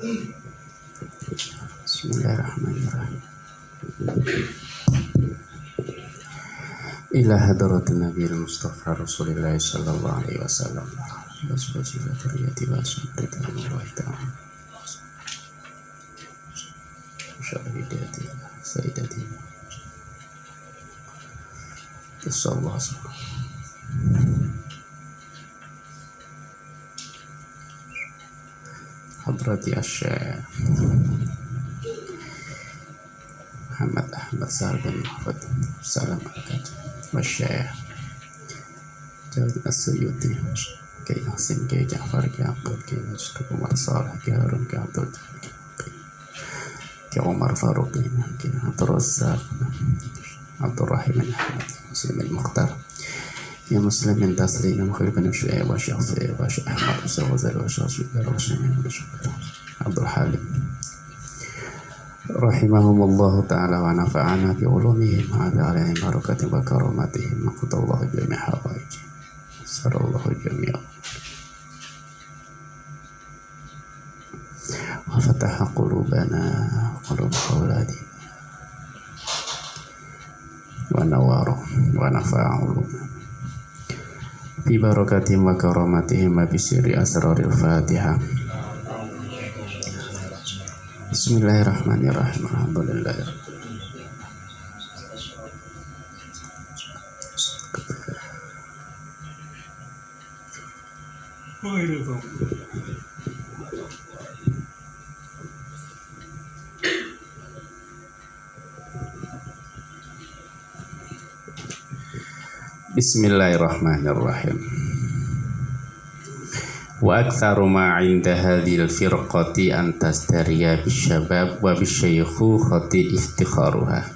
Bismillahirrahmanirrahim. Ila hadratin Nabil Mustafa Rasulullah sallallahu alaihi wasallam. Wasbasilah teriyati wasabri Allah ta'ala. Syahidati sayyidati. Sallallahu alaihi wasallam. Hadrati Asy-Syaikh Muhammad Ahmad Sa'ad bin Muhammad Salam Al-Qadr Wasy-Syaikh Jawad As-Suyuti Kiai Hasim Kiai Ja'far Kiai Abdul Kiai Majid Umar Saleh Kiai Harun Kiai Abdul Kiai Umar Faruq Kiai Abdul Razzaq Abdul Rahim Ahmad Muslim Al-Mukhtar Kiai Muslim bin Taslim Mukhir bin Syu'aib wa Syafi'i wa Syekh Ahmad Zawazal wa Syekh Abdul Halim rahimahumullahu ta'ala wa nafa'ana bi ulumihim wa bi alaihim barakatihim wa karamatihim wa qadallahu jami'a hawaiji sarallahu jami'a wa fataha qulubana wa qulub awladina wa nawara wa nafa'a ulumana bi barakatihim wa karamatihim wa bi sirri asraril Fatihah. Bismillahirrahmanirrahim. Alhamdulillah. Bismillahirrahmanirrahim. Wa aktsaru ma 'inda hadhil firqati an tasdariya bisyabab wa bisyaykhati iftikharuha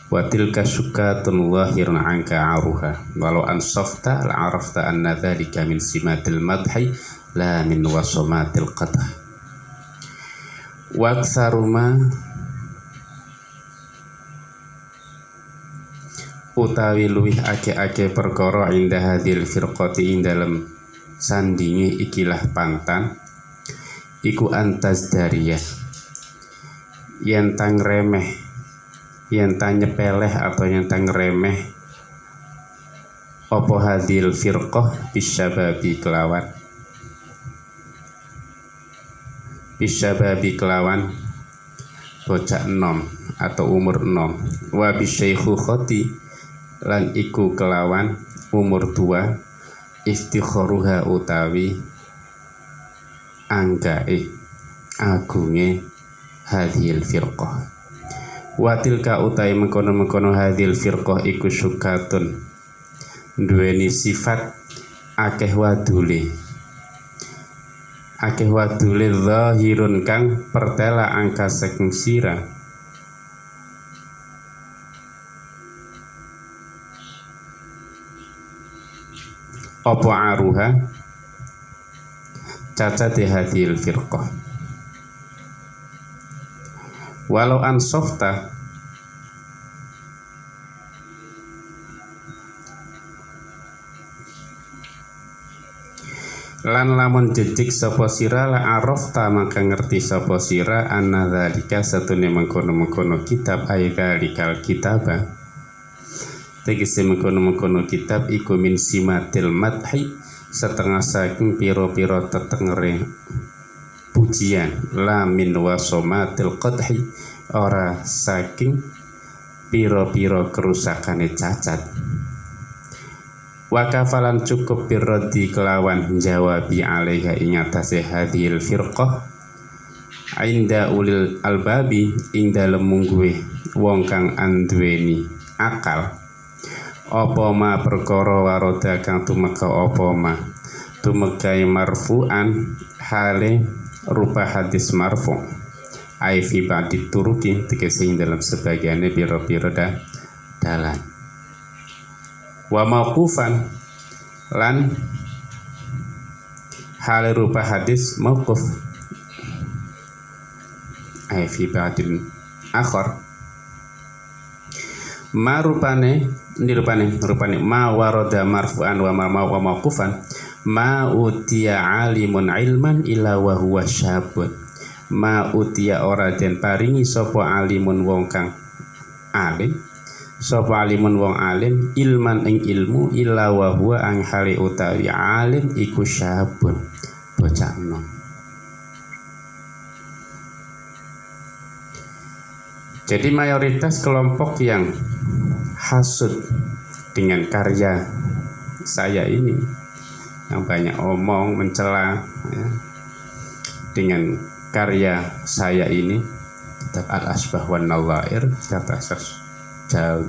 wa tilka syukatun zahirun 'anka 'aruha walau ansafta la'arafta anna dhalika min simatil madhi la min wasamatil qadh. Wa aktsaru ma utawi luwih ake-ake perkara 'inda hadhil firqati ing dalem sandingi ikilah pantan iku antas dariyah yen tang remeh yen tang nyepeleh atau yen tang remeh apa hadil firqah bisyababi kelawan bocah enom atau umur enom wa bisyaikhati lan iku kelawan umur tua iftikharuha utawi anggae agunge hadhil firqah wa tilka utawi mengkono-mengkono hadhil firqah iku syukatun duweni sifat akeh wadule zahirun kang pertela angka saking sira apa aruha cacate hadhil firqah walau ansofta lan lamun jejik sapa sira la arafta maka ngerti sapa sira anna dzalika satune mengkono-mengkono kitab aidzalikal kitaba tegese mengkono-mengkono kitab iku min simatil madhi setengah saking piro-piro tetengere pujian la min wasomatil qadhi ora saking piro-piro kerusakane cacat wa kafalan cukup birraddi kelawan jawabi alaiha ing atase hadhil firqah inda ulil albabi ing dalem mungguhe wong kang anduweni akal apa ma perkara waroda kang tumeka apa ma tumekai marfu'an hale rupa hadis marfu' ai fi ba'di turuki tegese dalam sebagiannya pira-pira dalan wa mauqufan lan hale rupa hadis mauquf ai fi ba'dil akhar ma rupane ma warada marfu'an wa mauqufan ma utiya alimun ilman illa wa huwa syabun ma utia ora den paringi sapa alimun wong kang alim, sapa alimun wong alim ilman ing ilmu illa wa huwa ang hali utawi alim iku syabun bocah enom. Jadi mayoritas kelompok yang hasud dengan karya saya ini, yang banyak omong mencela ya, dengan karya saya ini, kitab Al-Asbah wan Nawair kata Syekh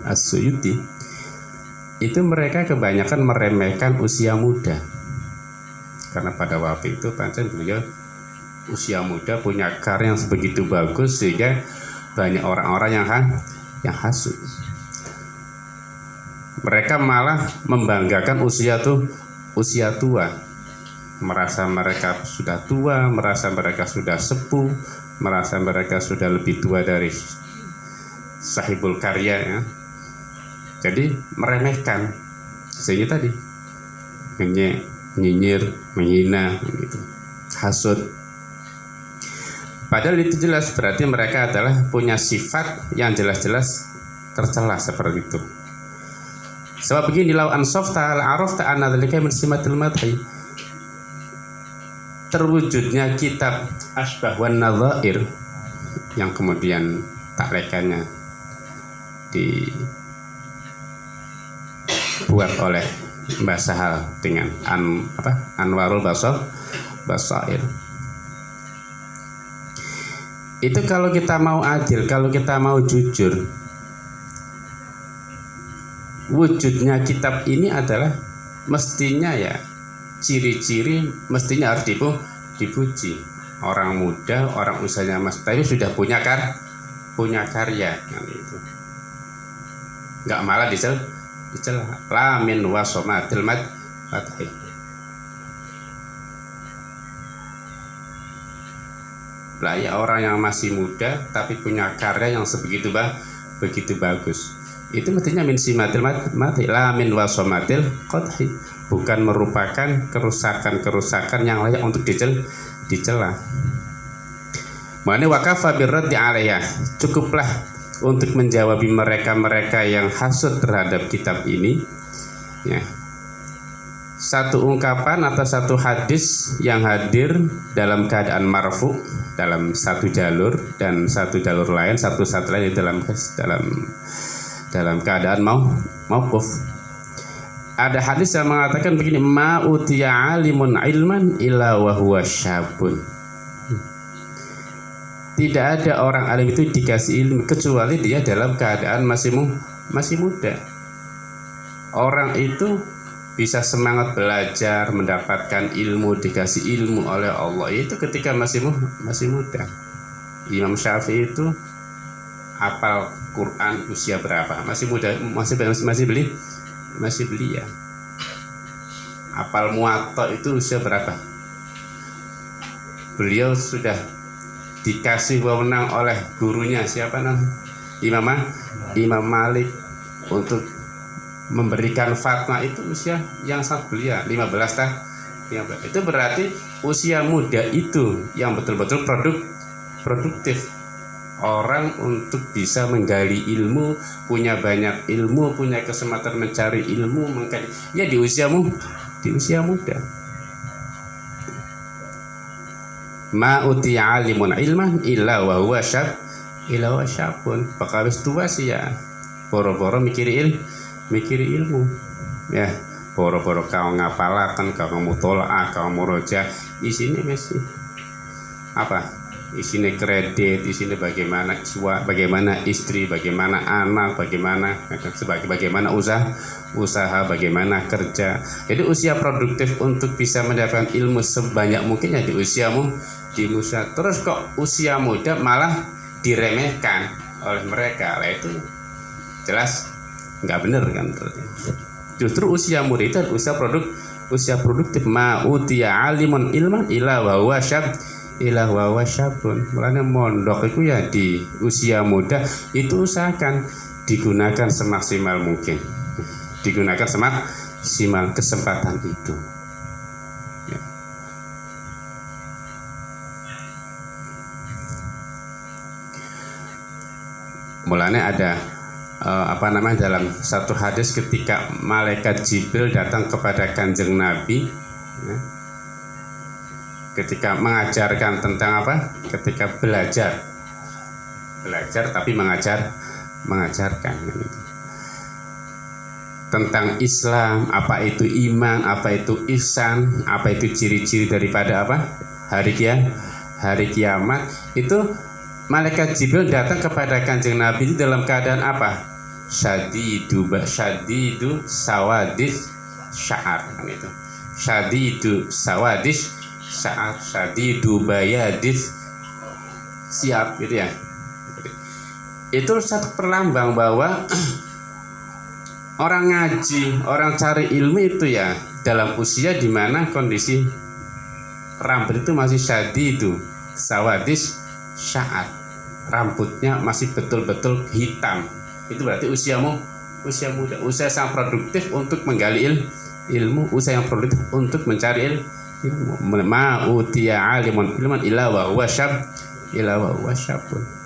As-Suyuti, itu mereka kebanyakan meremehkan usia muda, karena pada waktu itu pancen beliau usia muda punya karya yang sebegitu bagus sehingga banyak orang-orang yang hasud. Mereka malah membanggakan usia tua, merasa mereka sudah tua, merasa mereka sudah sepuh, merasa mereka sudah lebih tua dari sahibul karya ya. Jadi meremehkan, sehingga tadi nyinyir, menghina gitu, hasud. Padahal itu jelas berarti mereka adalah punya sifat yang jelas-jelas tercela seperti itu. Sebab begini, lau ansofta al-arafta anna dzalika min simatil madhi. Terwujudnya kitab Asbah wan Nadhair yang kemudian taklekannya dibuat oleh Mbah Sahal dengan Anwarul Basair. Itu kalau kita mau adil, kalau kita mau jujur, wujudnya kitab ini adalah mestinya ya, ciri-ciri mestinya harus dipuji. Orang muda, orang usianya masih tapi sudah punya karya kan itu. Enggak malah dicela. Lamin wasomatil madhi. Lah ya, orang yang masih muda tapi punya karya yang begitu bagus, itu mestinya min simatil mati la min wasomatil qadhi, bukan merupakan kerusakan yang layak untuk dicela. Makanya wakafa birraddi alaiha, cukuplah untuk menjawab mereka yang hasud terhadap kitab ini ya. Satu ungkapan atau satu hadis yang hadir dalam keadaan marfu dalam satu jalur, dan satu jalur lain, satu lain dalam keadaan mauquf. Ada hadis yang mengatakan begini, ma utiya alimun ilman illa wa huwa syabun. Tidak ada orang alim itu dikasih ilmu kecuali dia dalam keadaan masih muda. Orang itu bisa semangat belajar, mendapatkan ilmu, dikasih ilmu oleh Allah itu ketika masih muda. Imam Syafi'i itu hafal Quran usia berapa? Masih muda, masih belia. Hafal Muwatta itu usia berapa? Beliau sudah dikasih wewenang oleh gurunya, siapa namanya? Imam Malik, untuk memberikan fatwa itu usia yang sangat belia, 15 tahun. Itu berarti usia muda itu yang betul-betul produktif. Orang untuk bisa menggali ilmu, punya banyak ilmu, punya kesempatan mencari ilmu, ya di usia muda. Ma utiya alimun ilman illa wa huwa syabun. Pakawis tua sih ya, boro-boro mikiri ilmu ya, boro-boro kau ngapalakan, kau mutolaah, kau muroja, isinya masih isinya kredit, isinya bagaimana istri, bagaimana anak, bagaimana usaha, bagaimana kerja. Jadi usia produktif untuk bisa mendapatkan ilmu sebanyak mungkin ya di usiamu. Terus kok usia muda malah diremehkan oleh mereka, lah itu jelas nggak benar kan. Justru usia muda itu usia produktif. Ma utiya alimun ilman ila wa huwa syabun. Makanya mondok itu ya di usia muda itu usahakan digunakan semaksimal mungkin, digunakan semaksimal kesempatan itu ya. Mulanya ada dalam satu hadis ketika malaikat Jibril datang kepada Kanjeng Nabi, ya, ketika mengajarkan tentang ketika belajar tapi mengajarkan gitu. Tentang Islam, apa itu iman, apa itu ihsan, apa itu ciri-ciri daripada hari kiamat. Itu malaikat Jibril datang kepada Kanjeng Nabi itu dalam keadaan syadidu sawadis sya'ar, kan itu. Syadidu sawadis sya'ar, syadidu bayadis siap, gitu ya. Itu satu perlambang bahwa orang ngaji, orang cari ilmu itu ya dalam usia di mana kondisi rambut itu masih syadidu sawadis sya'ar, rambutnya masih betul-betul hitam. Itu berarti usia muda, usia sangat produktif untuk menggali ilmu, usia yang produktif untuk mencari ilmu. Ma utiya alimun ilman illa wa huwa syabun.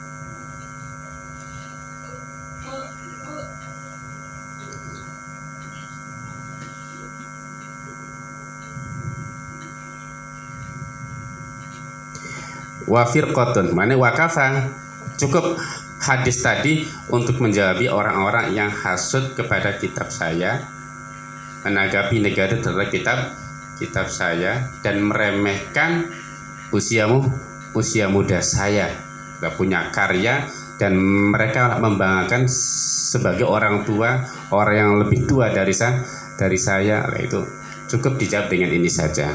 Wa firqatun, mana wakafa, cukup hadis tadi untuk menjawab orang-orang yang hasud kepada kitab saya, menanggapi negatif terhadap kitab saya, dan meremehkan usia muda saya, gak punya karya, dan mereka membanggakan sebagai orang tua, orang yang lebih tua dari saya. Itu cukup dijawab dengan ini saja,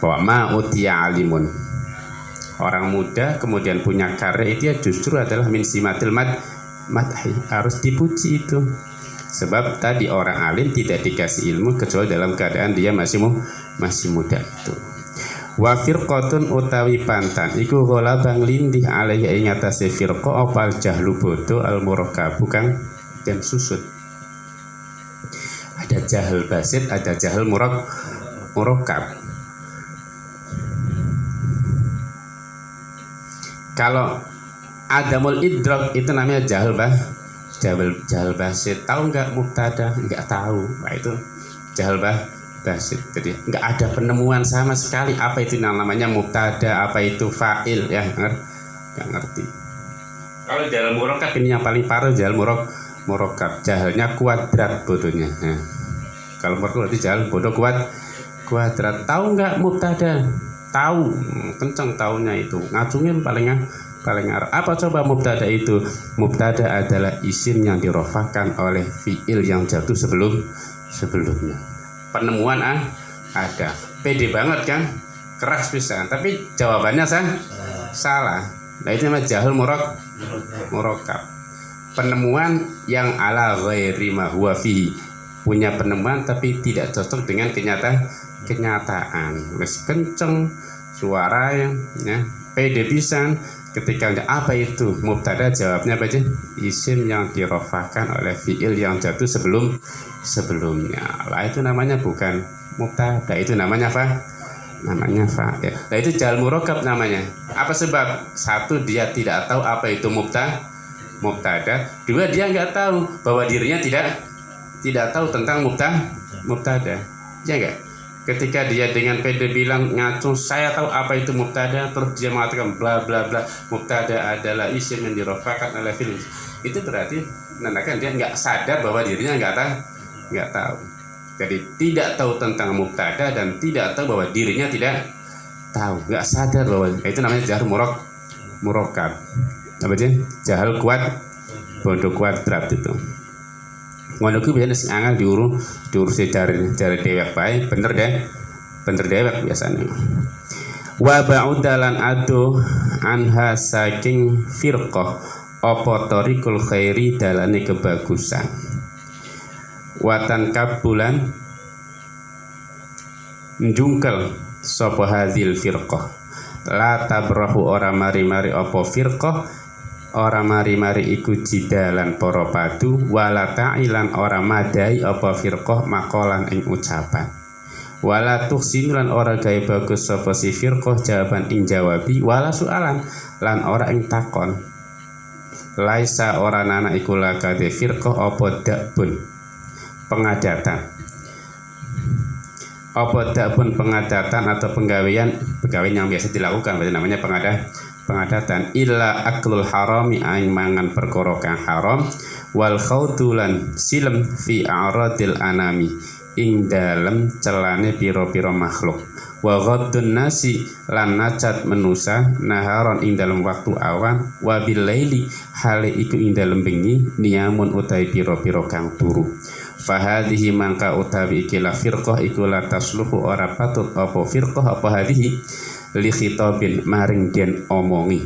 bahwa ma utiya alimun, orang muda kemudian punya karya itu ya justru adalah min simatil madhi, harus dipuji itu. Sebab tadi orang alim tidak dikasih ilmu kecuali dalam keadaan dia masih muda itu. Wa firqatun utawi pantan iku ghalabang lindih alaihi ing atase firqa opal jahlu bodo al murakkab bukan dan susut. Ada jahil basit, ada jahil murakkab. Kalau adamul idrak itu namanya jahil basit. Tahu nggak mubtada? Nggak tahu. Nah, itu jahil basit. Jadi nggak ada penemuan sama sekali apa itu namanya mubtada, apa itu fa'il, ya nggak ngerti. Kalau jahil murakkab ini yang paling parah, jahil murakkab. Jahilnya kuadrat bodohnya. Nah, kalau murakkab berarti jahil bodoh kuadrat. Tahu nggak mubtada? Tahu, kenceng tahunya itu, ngacungin paling arah. Apa coba mubtada itu? Mubtada adalah isim yang dirofahkan oleh fiil yang jatuh sebelumnya. Penemuan ada, pede banget kan, keras pisan, tapi jawabannya salah. Nah itu namanya jahil murakkab. Penemuan yang ala ghairi ma huwa fihi, punya penemuan tapi tidak cocok dengan kenyataan. Wes kenceng suara ya, pede pisan. Ketika apa itu mubtada, jawabnya apa aja? Isim yang dirofahkan oleh fiil yang jatuh sebelumnya. Lah itu namanya bukan mubtada, itu namanya apa? Namanya fa'il. Nah itu jahil murakkab namanya. Apa sebab? Satu, dia tidak tahu apa itu mubtada. Dua, dia nggak tahu bahwa dirinya tidak tahu tentang mubtada. Ya enggak? Ketika dia dengan pede bilang ngacung, saya tahu apa itu mubtada, terus dia mengatakan bla bla bla, mubtada adalah isim yang dirofahkan oleh fiil. Itu berarti menandakan dia nggak sadar bahwa dirinya nggak tahu. Jadi tidak tahu tentang mubtada dan tidak tahu bahwa dirinya tidak tahu, nggak sadar bahwa itu namanya jahil murakkab. Apa aja? Jahil bodoh kuadrat itu. Ngono ku biasanya sing angel diurusi dari dewek bae, bener dewek biasanya. Wa ba'udalan adu anha saking firqah apa tariqul khairi dalane kebagusan. Watan kabulan njungkel sapa hadzil firqah. La tabrahu ora mari-mari apa firqah, ora mari-mari iku jidalan para padu, wala ta'ilan ora madai apa firqah maqalan ing ucapan, wala tuhsinulan ora gawe bagus sapa si firqah jawaban ing jawabi, wala soalan lan ora ing takon. laisa oranana iku lakade firqah apa dakbun pengadatan, apa dakbun pengadatan atau penggawean yang biasa dilakukan, berarti namanya pengadatan. Illa aklul harami aing mangan perkara kang haram, wal khaudulan silem fi a'radil anami ing dalem celane pira-pira makhluk, wa ghaddun nasi lan nacat menusa naharon ing dalem waktu awan, wa bil laili hale iku ing dalem bengi niyamun utawi pira-pira kang turu. Fahadhihi mangka utawi ikilah firqah iku la tasluhu ora patut apa firqah apa hadhihi li khitabin maring den omongi,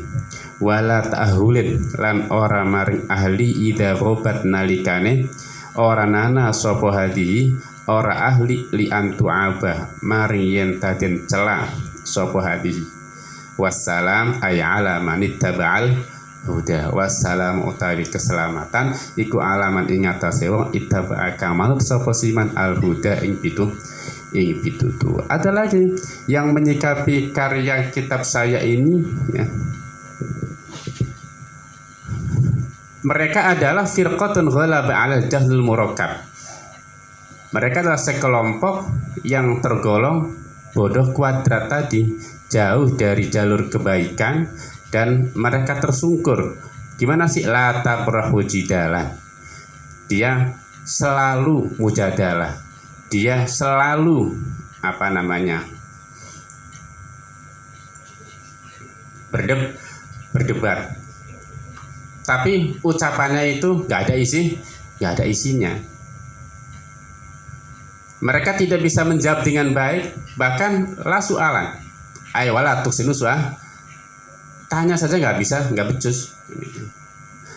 wala ta'ahulin lan ora maring ahli idza ghabat nalikane ora nana sapa hadhihi ora ahli li antu'abah maring yen taden cela sapa hadhihi. Wassalam ay ala manittaba'al huda, wassalam utawi keselamatan iku alaman ing atase wong ittaba'a kang manut sapa siman al huda ing pitutur. Ada lagi yang menyikapi karya kitab saya ini ya. Mereka adalah firqatun ghalaba 'ala jahlul murakkab. Mereka adalah sekelompok yang tergolong bodoh kuadrat tadi, jauh dari jalur kebaikan, dan mereka tersungkur. Gimana sih lata berhujidalah? Dia selalu mujadalah, dia selalu berdebat. Tapi ucapannya itu nggak ada isinya. Mereka tidak bisa menjawab dengan baik, bahkan la su'alan. Ayo wala tuksinu su'ah. Tanya saja nggak becus.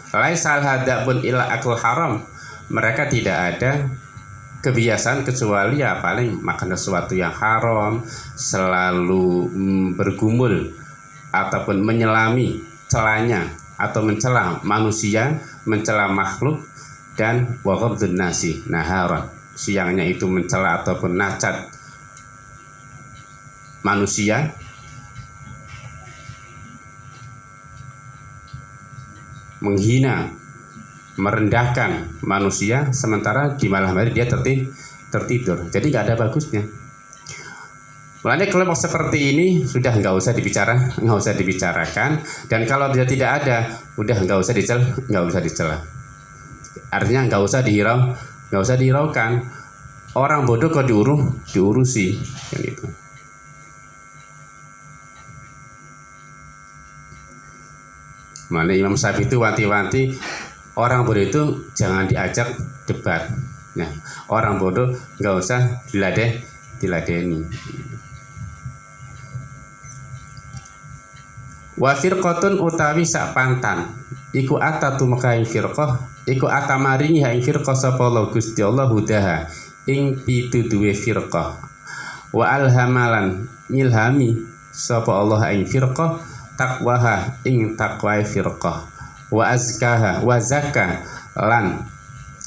Laisal hadabun illa akul haram. Mereka tidak ada kebiasaan kecuali ya paling makan sesuatu yang haram, selalu bergumul ataupun menyelami celanya atau mencela manusia, mencela makhluk, dan wa ghabdun nasi naharan. Siangnya itu mencela ataupun nacat manusia, menghina, merendahkan manusia, sementara di malam hari dia tertidur. Jadi nggak ada bagusnya. Mulanya kelompok seperti ini sudah nggak usah dibicarakan, dan kalau dia tidak ada, udah nggak usah dicela. Artinya nggak usah dihiraukan. Orang bodoh kok diurusi, kan itu. Mulanya Imam Syafi'i itu wanti-wanti orang bodoh itu jangan diajak debat. Nah, orang bodoh nggak usah diladeni. Wa firqatun utawi sak pantan iku atatu mekaing firqah iku atamaringi ha ing firqah sapa Allah Gusti Allah hudaha ing pituduhe firqah, wa alhamalan ngilhami sapa Allah ing firqah taqwaha ing taqwae firqah, wa azkaha wa zakka lan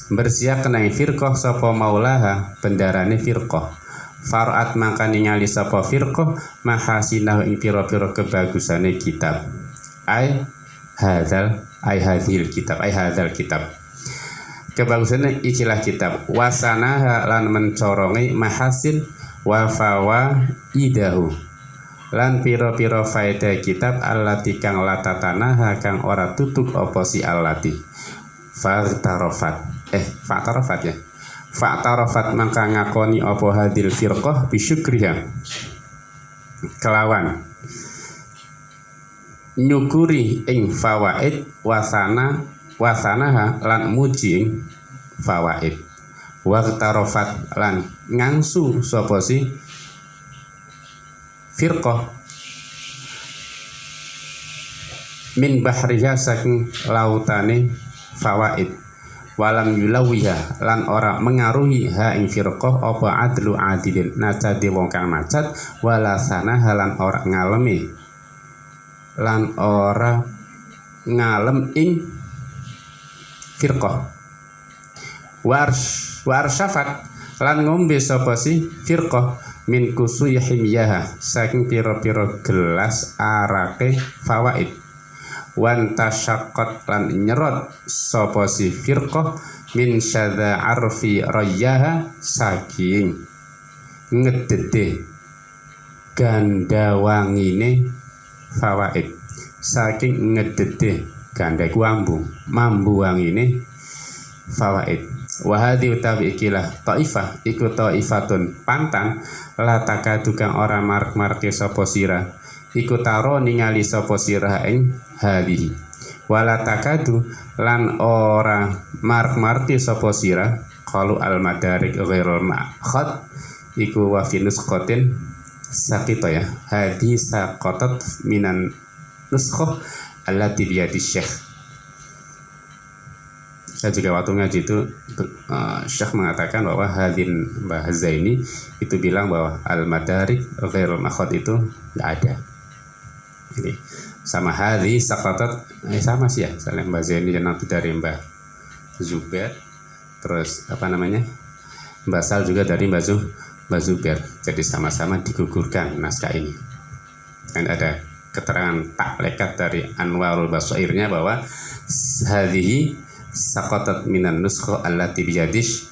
bersihkan ing firqah sapa maulaha bendarane firqah, faraat mangka ningali sapa firqah mahasinahu ing pira-pira kebagusane kitab hadhil kitab kebagusane ikilah kitab, wasanaha lan mencorongi mahasin wa fawaidahu lan pira-pira faedah kitab allati kang latatanaha kang ora tutuk apa si allati fa'tarafat mangka ngakoni apa hadil firqah bisyukriha kelawan nyukuri ing fawaid wasanaha lan muji ing fawaid, wa'tarafat lan ngangsu sapa si firqah min bahriha saking lautane fawaid, walam yulawiha lan ora mengaruhi ha ing firqah apa adlu adilin nacat wong kang nacat, wala sanaha lan ora ngalem ing firqah, warsyafat lan ngombe sapa si firqah min kusuy himyaha saking pira-pira gelas arake fawaid, wan tasyaqqat lan nyerot sapa si firqah min syadza arfi rayyaha saking ngedede ganda wangine fawaid, saking ngedede ganda ku mambu wangine fawaid. Wa hadhi utawi ikilah taifah iku taifatun pantan la takadu kang ora mark-marke sapa sira iku taro ningali sapa sira ing hadhihi, wala takadu lan ora mark-marke sapa sira qalu al madarik ghairul ma'khad iku wa fi nusqatin saqita ya hadhi saqatat minan nuskhah allati bi yadi syekh. Saya juga waktu ngaji itu Syekh mengatakan bahwa Hadin bahasa ini itu bilang bahwa al-madarik ghairul makhod itu tidak ada. Jadi sama hadhi saqatat sama sih ya, saling bahasa ini dan nanti dari Mbah Zubair, terus apa namanya Mbah Sal juga dari Mbah Zubair. Jadi sama-sama digugurkan naskah ini. Dan ada keterangan tak lekat dari Anwarul Basairnya bahwa hadhihi saqatat minan nuskha allati biyadis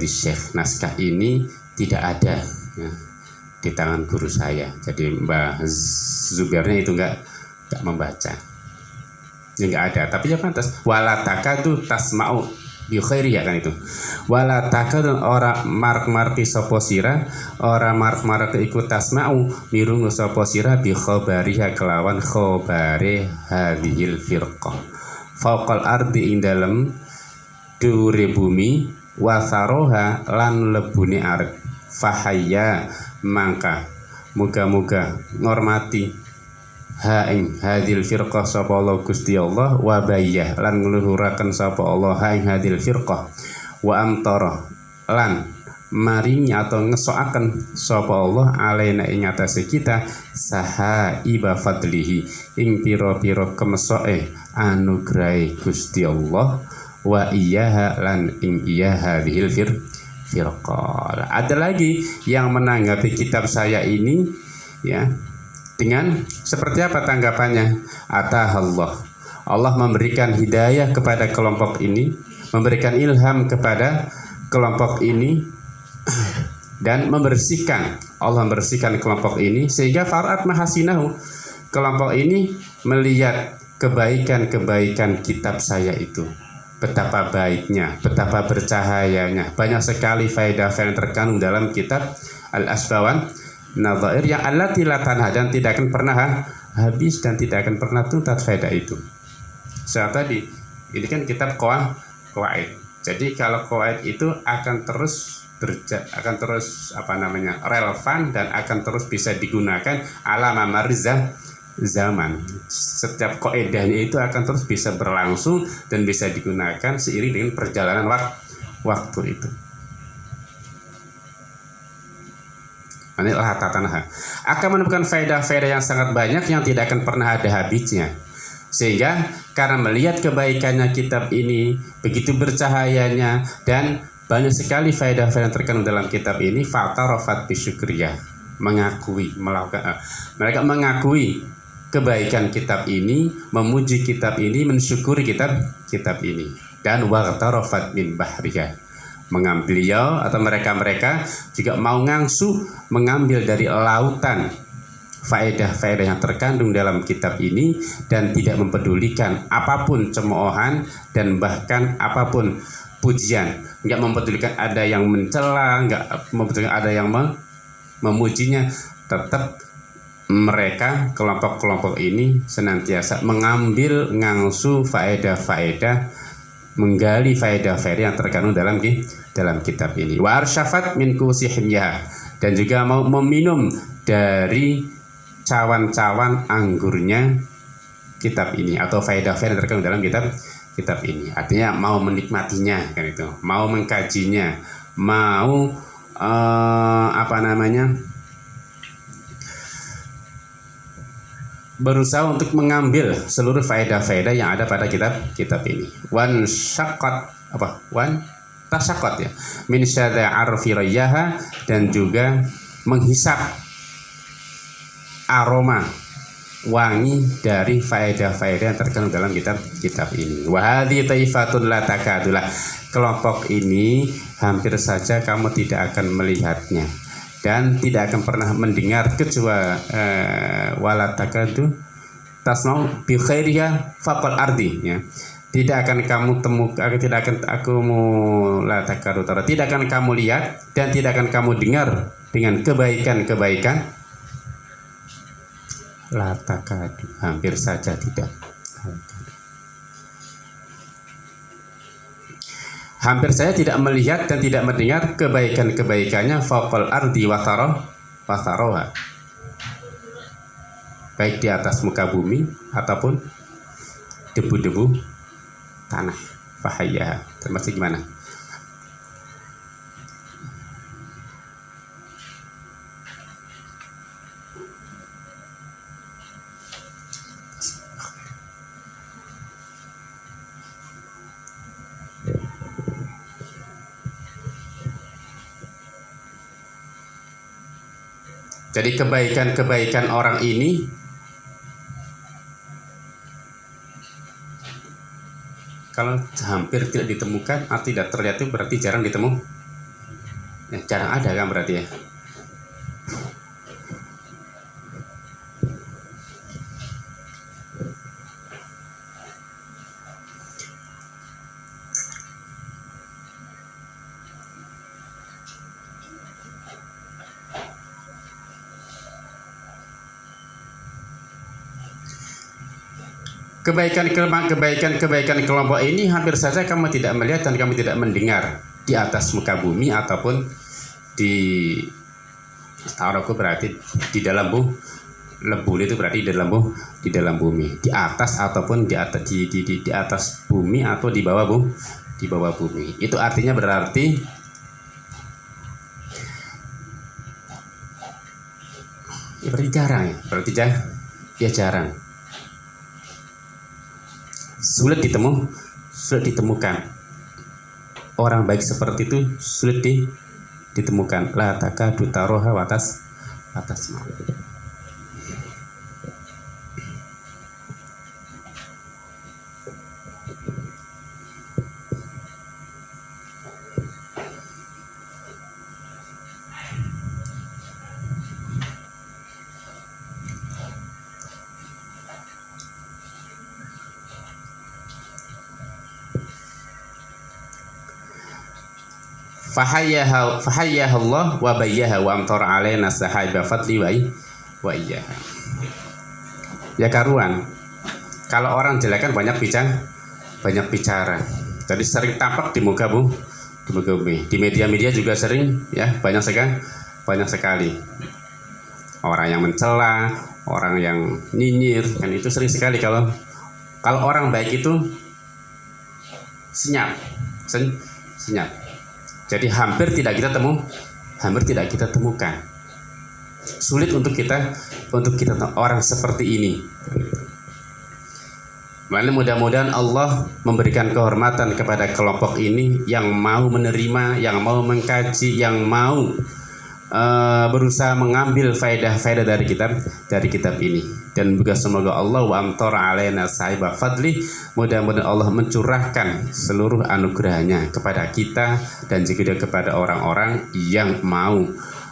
syekh. Naskah ini tidak ada ya, di tangan guru saya. Jadi Mbah Zubairnya itu enggak membaca. Ya enggak ada, tapi ya pantas wala takadu tasma'u bi khairi ya kan itu. Wala takadu ora mark-marki sapa sira, ora mark-marki iku tasma'u mirungu sapa sira bi khabariha kelawan khabare hadhil firqah. Fauqal ardi ing dalem dure bumi wasaroha lan lebune arep fahaya mangka muga-muga ngormati ha ing hadil firqah sapa Allah Gusti Allah wa bayyah lan ngluhuraken sapa Allah ha ing hadil firqah wa amtara lan maringi atau ngesoaken sapa Allah alaina ing atase kita saha iba fadlihi ing pira-pira kemesoke anugrahe Gusti Allah wa iyaha lan ing iya hadhil firqah. Ada lagi yang menanggapi kitab saya ini ya dengan seperti apa tanggapannya? Atahallah, Allah memberikan hidayah kepada kelompok ini, memberikan ilham kepada kelompok ini dan membersihkan, Allah membersihkan kelompok ini sehingga farat mahasinahu, kelompok ini melihat kebaikan-kebaikan kitab saya itu, betapa baiknya, betapa bercahayanya, banyak sekali faedah-faedah yang terkandung dalam kitab Al-Asbawan Nadhair yang allati la tanha dan tidak akan pernah habis dan tidak akan pernah tuntas faedah itu. Saya tadi ini kan kitab qawaid. Jadi kalau qawaid itu akan terus relevan dan akan terus bisa digunakan ala mamariza zaman. Setiap qaidahnya itu akan terus bisa berlangsung dan bisa digunakan seiring dengan perjalanan waktu itu. Inilah tatanaha akan menemukan faedah-faedah yang sangat banyak yang tidak akan pernah ada habisnya. Sehingga karena melihat kebaikannya kitab ini, begitu bercahayanya dan banyak sekali faedah-faedah yang terkandung dalam kitab ini, fa'tarafat bisyukriyah, mereka mengakui kebaikan kitab ini, memuji kitab ini, mensyukuri kitab ini, dan wa'tarafat min bahriyah, beliau atau mereka juga mau ngangsu mengambil dari lautan faedah-faedah yang terkandung dalam kitab ini dan tidak mempedulikan apapun cemoohan dan bahkan apapun pujian, nggak mempedulikan ada yang mencela, nggak mempedulikan ada yang memujinya. Tetap mereka kelompok-kelompok ini senantiasa mengambil ngangsu faedah-faedah, menggali faedah-faedah yang terkandung dalam kitab ini. Wa arsyafat min kusihimya, dan juga mau meminum dari cawan-cawan anggurnya kitab ini atau faedah-faedah yang terkandung dalam kitab ini. Artinya mau menikmatinya kan itu, mau mengkajinya, mau berusaha untuk mengambil seluruh faedah-faedah yang ada pada kitab ini. Wan tasyaqat ya min syadza arfi rayyaha, dan juga menghisap aroma wangi dari faedah-faedah yang terkandung dalam kitab ini. Wa hadhi taifatun la takadulah. Kelompok ini hampir saja kamu tidak akan melihatnya dan tidak akan pernah mendengar kecuali wala takadu tasmau bi khairiha faqal ardi ya. Tidak akan kamu temukan, tidak akan tidak akan kamu lihat dan tidak akan kamu dengar dengan kebaikan-kebaikan la takadu, hampir saja tidak. Hampir saja tidak melihat dan tidak mendengar kebaikan-kebaikannya faqal ardi wa taroha, baik di atas muka bumi ataupun debu-debu tanah. Fahayya termasuk gimana? Jadi kebaikan-kebaikan orang ini kalau hampir tidak ditemukan atau tidak terlihat itu berarti jarang ditemu. Ya, jarang ada kan berarti ya. Kebaikan kelompok ini hampir saja kamu tidak melihat dan kamu tidak mendengar di atas muka bumi ataupun di taruhku berarti di dalam lebul itu berarti di dalam bumi, di atas ataupun di atas bumi atau di bawah bumi. Itu artinya berarti ya berarti jarang ya, jarang. Sulit ditemukan orang baik seperti itu, sulit ditemukan. La takadu taroha watas ma. Fahayyaha Allah wa bayyaha wa amtara alaina sahaiba fadli wa iyyaha. Ya karuan, kalau orang jelek kan banyak bicara. Jadi sering tampak di muka bumi. Di media-media juga sering ya, banyak sekali. Orang yang mencela, orang yang nyinyir, kan itu sering sekali kalau orang baik itu senyap. Jadi hampir tidak kita temukan. Sulit untuk kita orang seperti ini. Mudah-mudahan Allah memberikan kehormatan kepada kelompok ini yang mau menerima, yang mau mengkaji, yang mau berusaha mengambil faedah-faedah dari kitab ini. Dan juga semoga Allah wa amtara alaina saiba fadli, mudah-mudahan Allah mencurahkan seluruh anugerahnya kepada kita dan juga kepada orang-orang yang mau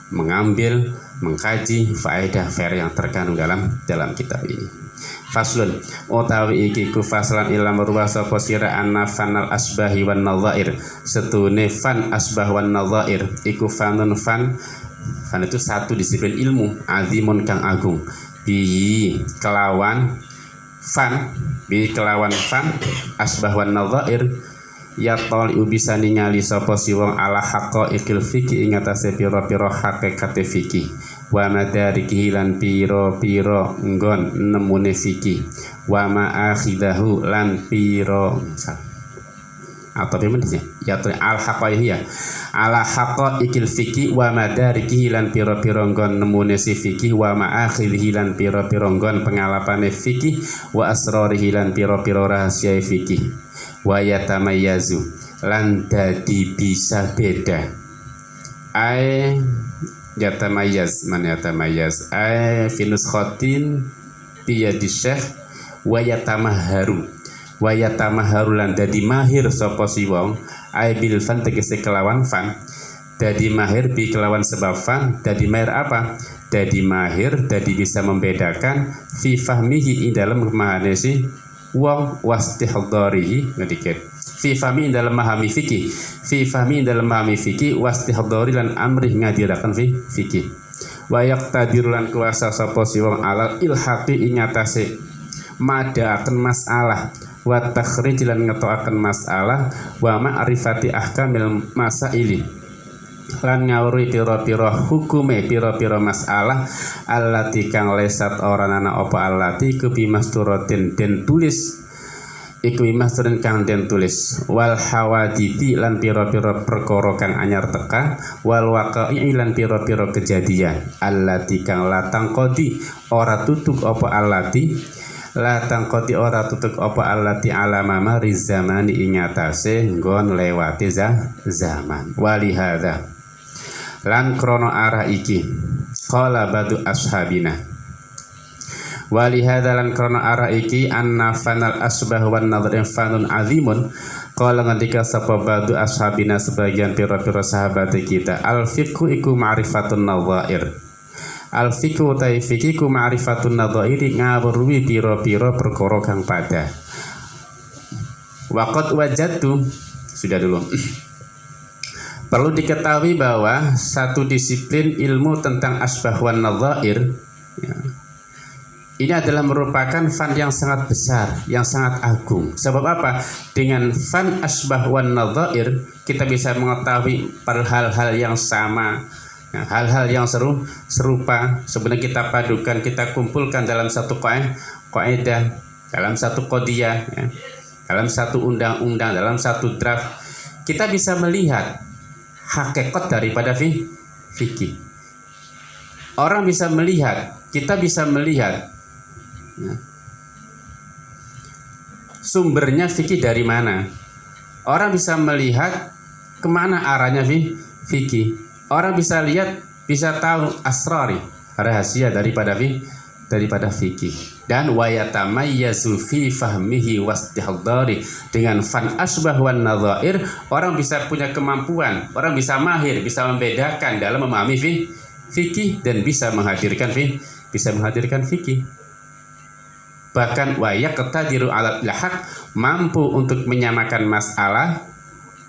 mengambil, mengkaji faedah-faedah yang terkandung dalam kitab ini. Faslun utawi iki ku faslan ilam ruwa sapa sira annafanal asbahi wan nadhair, setune fan asbah wan nadhair iku fanun fan itu satu disiplin ilmu azimun kang agung bi kelawan fan asbah wan nadhair ya tali bisa ningali sapa si wong ala haqaiqil fiqi ing atase pira-pira hakikate fikih wa madariki lan pira-pira nggon nemune fikih wa ma'akhidahu lan pira atau bagaimana ya al haqaiqiyah ala haqaiqil fiqi wa madariki lan pira-pira nggon nemune si fikih wa ma'akhidhi lan pira-pira nggon pengalapane fikih wa asrarihi lan pira-pira rahasia fikih wa yatamayyazu lan dadi bisa beda ay yatamayyaz man yatamayyaz ay finus khotin biyadi syekh wa yatamaharu lan dadi mahir sapa si wong ai bil fan tegese kelawan fan dadi mahir bi kelawan sebab fan dadi mahir apa dadi mahir dadi bisa membedakan fi fahmihi ing dalam memahami si wong wastihdarihi ngedikit fi fahmi ing dalam memahami fikih fi fahmi ing dalam memahami fikih wastihdari lan amrih ngadiraken fi fikih wa yaqtadiru lan kuasa sapa si wong alal ilhaqi ing atase madaaken masalah wa takhrij lan ngetoaken masalah wa ma'rifati ahkamil masaili lan ngawuri pira-pira hukume pira-pira masalah allati kang lesat ora ana apa allati kubi masturatin den tulis iku masturin kang den tulis wal hawaditi lan pira-pira perkara kang anyar teka wal waqa'i lan pira-pira kejadian allati kang latang qadi ora tutuk apa allati la tangkoti ora tutuk apa allati alama mari zamani ing atase nggon lewati zaman wali hadza lan krono arah iki qala badu ashabina wali hadza lan krono arah iki anna fanal asbah wan nadhr fanun azimun qala ngendika sapa badu ashabina sebagian pira-pira sahabat kita al fiqhu iku ma'rifatun nadhair al fiqhu ta fiqiku ma'rifatun nadhairi ngawruhi pira-pira perkara kang pada waqad wajadtu sudah dulu perlu diketahui bahwa satu disiplin ilmu tentang asbah wan nadhair ya, ini adalah merupakan fan yang sangat besar yang sangat agung sebab apa dengan fan asbah wan nadhair kita bisa mengetahui pada hal-hal yang sama. Nah, hal-hal yang serupa sebenarnya kita padukan, kita kumpulkan dalam satu kaidah, dalam satu qadiyah, ya, dalam satu undang-undang, dalam satu draft, kita bisa melihat hakikat daripada fikih. Orang bisa melihat, kita bisa melihat ya, sumbernya fikih dari mana. Orang bisa melihat kemana arahnya fikih. Orang bisa lihat, bisa tahu asrari, rahasia daripada fikih. Dan wayatamayyazu fi fahmihi wastihdari dengan fan asbah wan nadhair orang bisa punya kemampuan, orang bisa mahir, bisa membedakan dalam memahami fikih dan bisa menghadirkan fikih. Bahkan wayaqtadiru alal lahaq mampu untuk menyamakan masalah,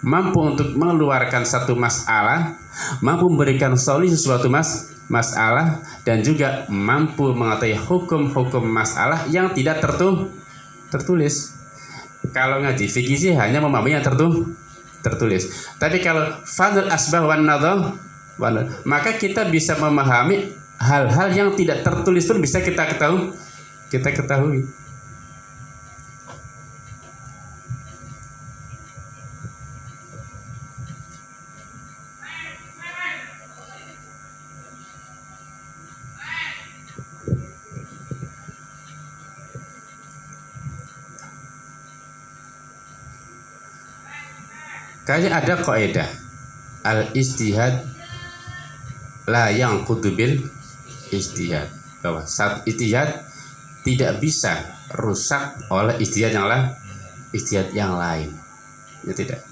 mampu untuk mengeluarkan satu masalah, mampu memberikan solusi suatu masalah dan juga mampu mengetahui hukum-hukum masalah yang tidak tertulis. Kalau ngaji fikih sih hanya memahami yang tertulis. Tapi kalau fanul asbah wan nadhar, maka kita bisa memahami hal-hal yang tidak tertulis pun bisa kita ketahui. Kayaknya ada kaidah al-ijtihad la yang kudubil ijtihad, bahwa saat ijtihad tidak bisa rusak oleh ijtihad yang lain. Ya tidak.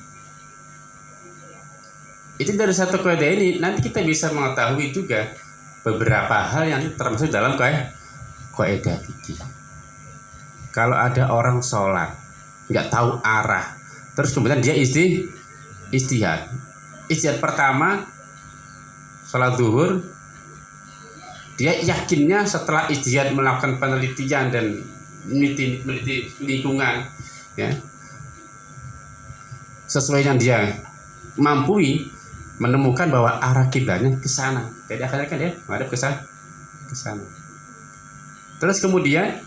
Itu dari satu kaidah ini nanti kita bisa mengetahui juga beberapa hal yang termasuk dalam kaidah fikih. Kalau ada orang sholat nggak tahu arah, terus kemudian dia ijtihad pertama sholat zuhur, dia yakinnya setelah ijtihad melakukan penelitian dan meneliti lingkungan ya, sesuai yang dia mampu menemukan bahwa arah kiblatnya ke sana, jadi akhirnya kan dia menghadap ke sana. Terus kemudian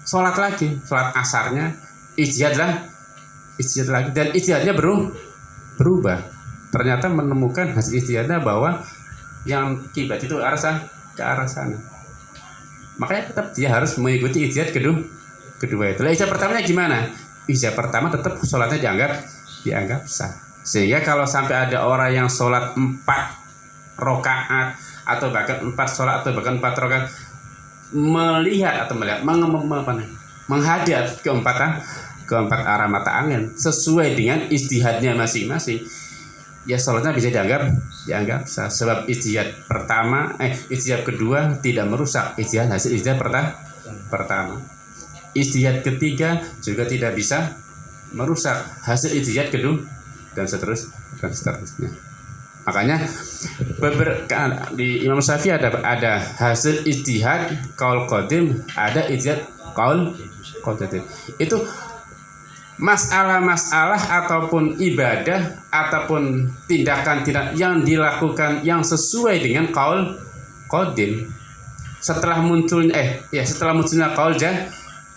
sholat lagi, sholat asarnya ijtihad lagi dan ijtihadnya berubah. Ternyata menemukan hasil ijtihadnya bahwa yang kiblat itu ke arah sana. Makanya tetap dia harus mengikuti ijtihad kedua itu. Ijtihad pertamanya gimana? Ijtihad pertama tetap sholatnya dianggap sah. Sehingga kalau sampai ada orang yang sholat 4 rakaat atau bahkan 4 sholat atau bahkan 4 rakaat, melihat menghadap keempat arah mata angin sesuai dengan ijtihadnya masing-masing, ya sholatnya bisa dianggap sah. Sebab ijtihad kedua tidak merusak hasil ijtihad pertama. Ijtihad ketiga juga tidak bisa merusak hasil ijtihad kedua, dan seterusnya. Makanya di Imam Syafi'i ada hasil ijtihad qaul qadim, ada ijtihad qaul qadim. Itu masalah-masalah ataupun ibadah ataupun tindakan yang dilakukan yang sesuai dengan qaul qadim setelah munculnya qaul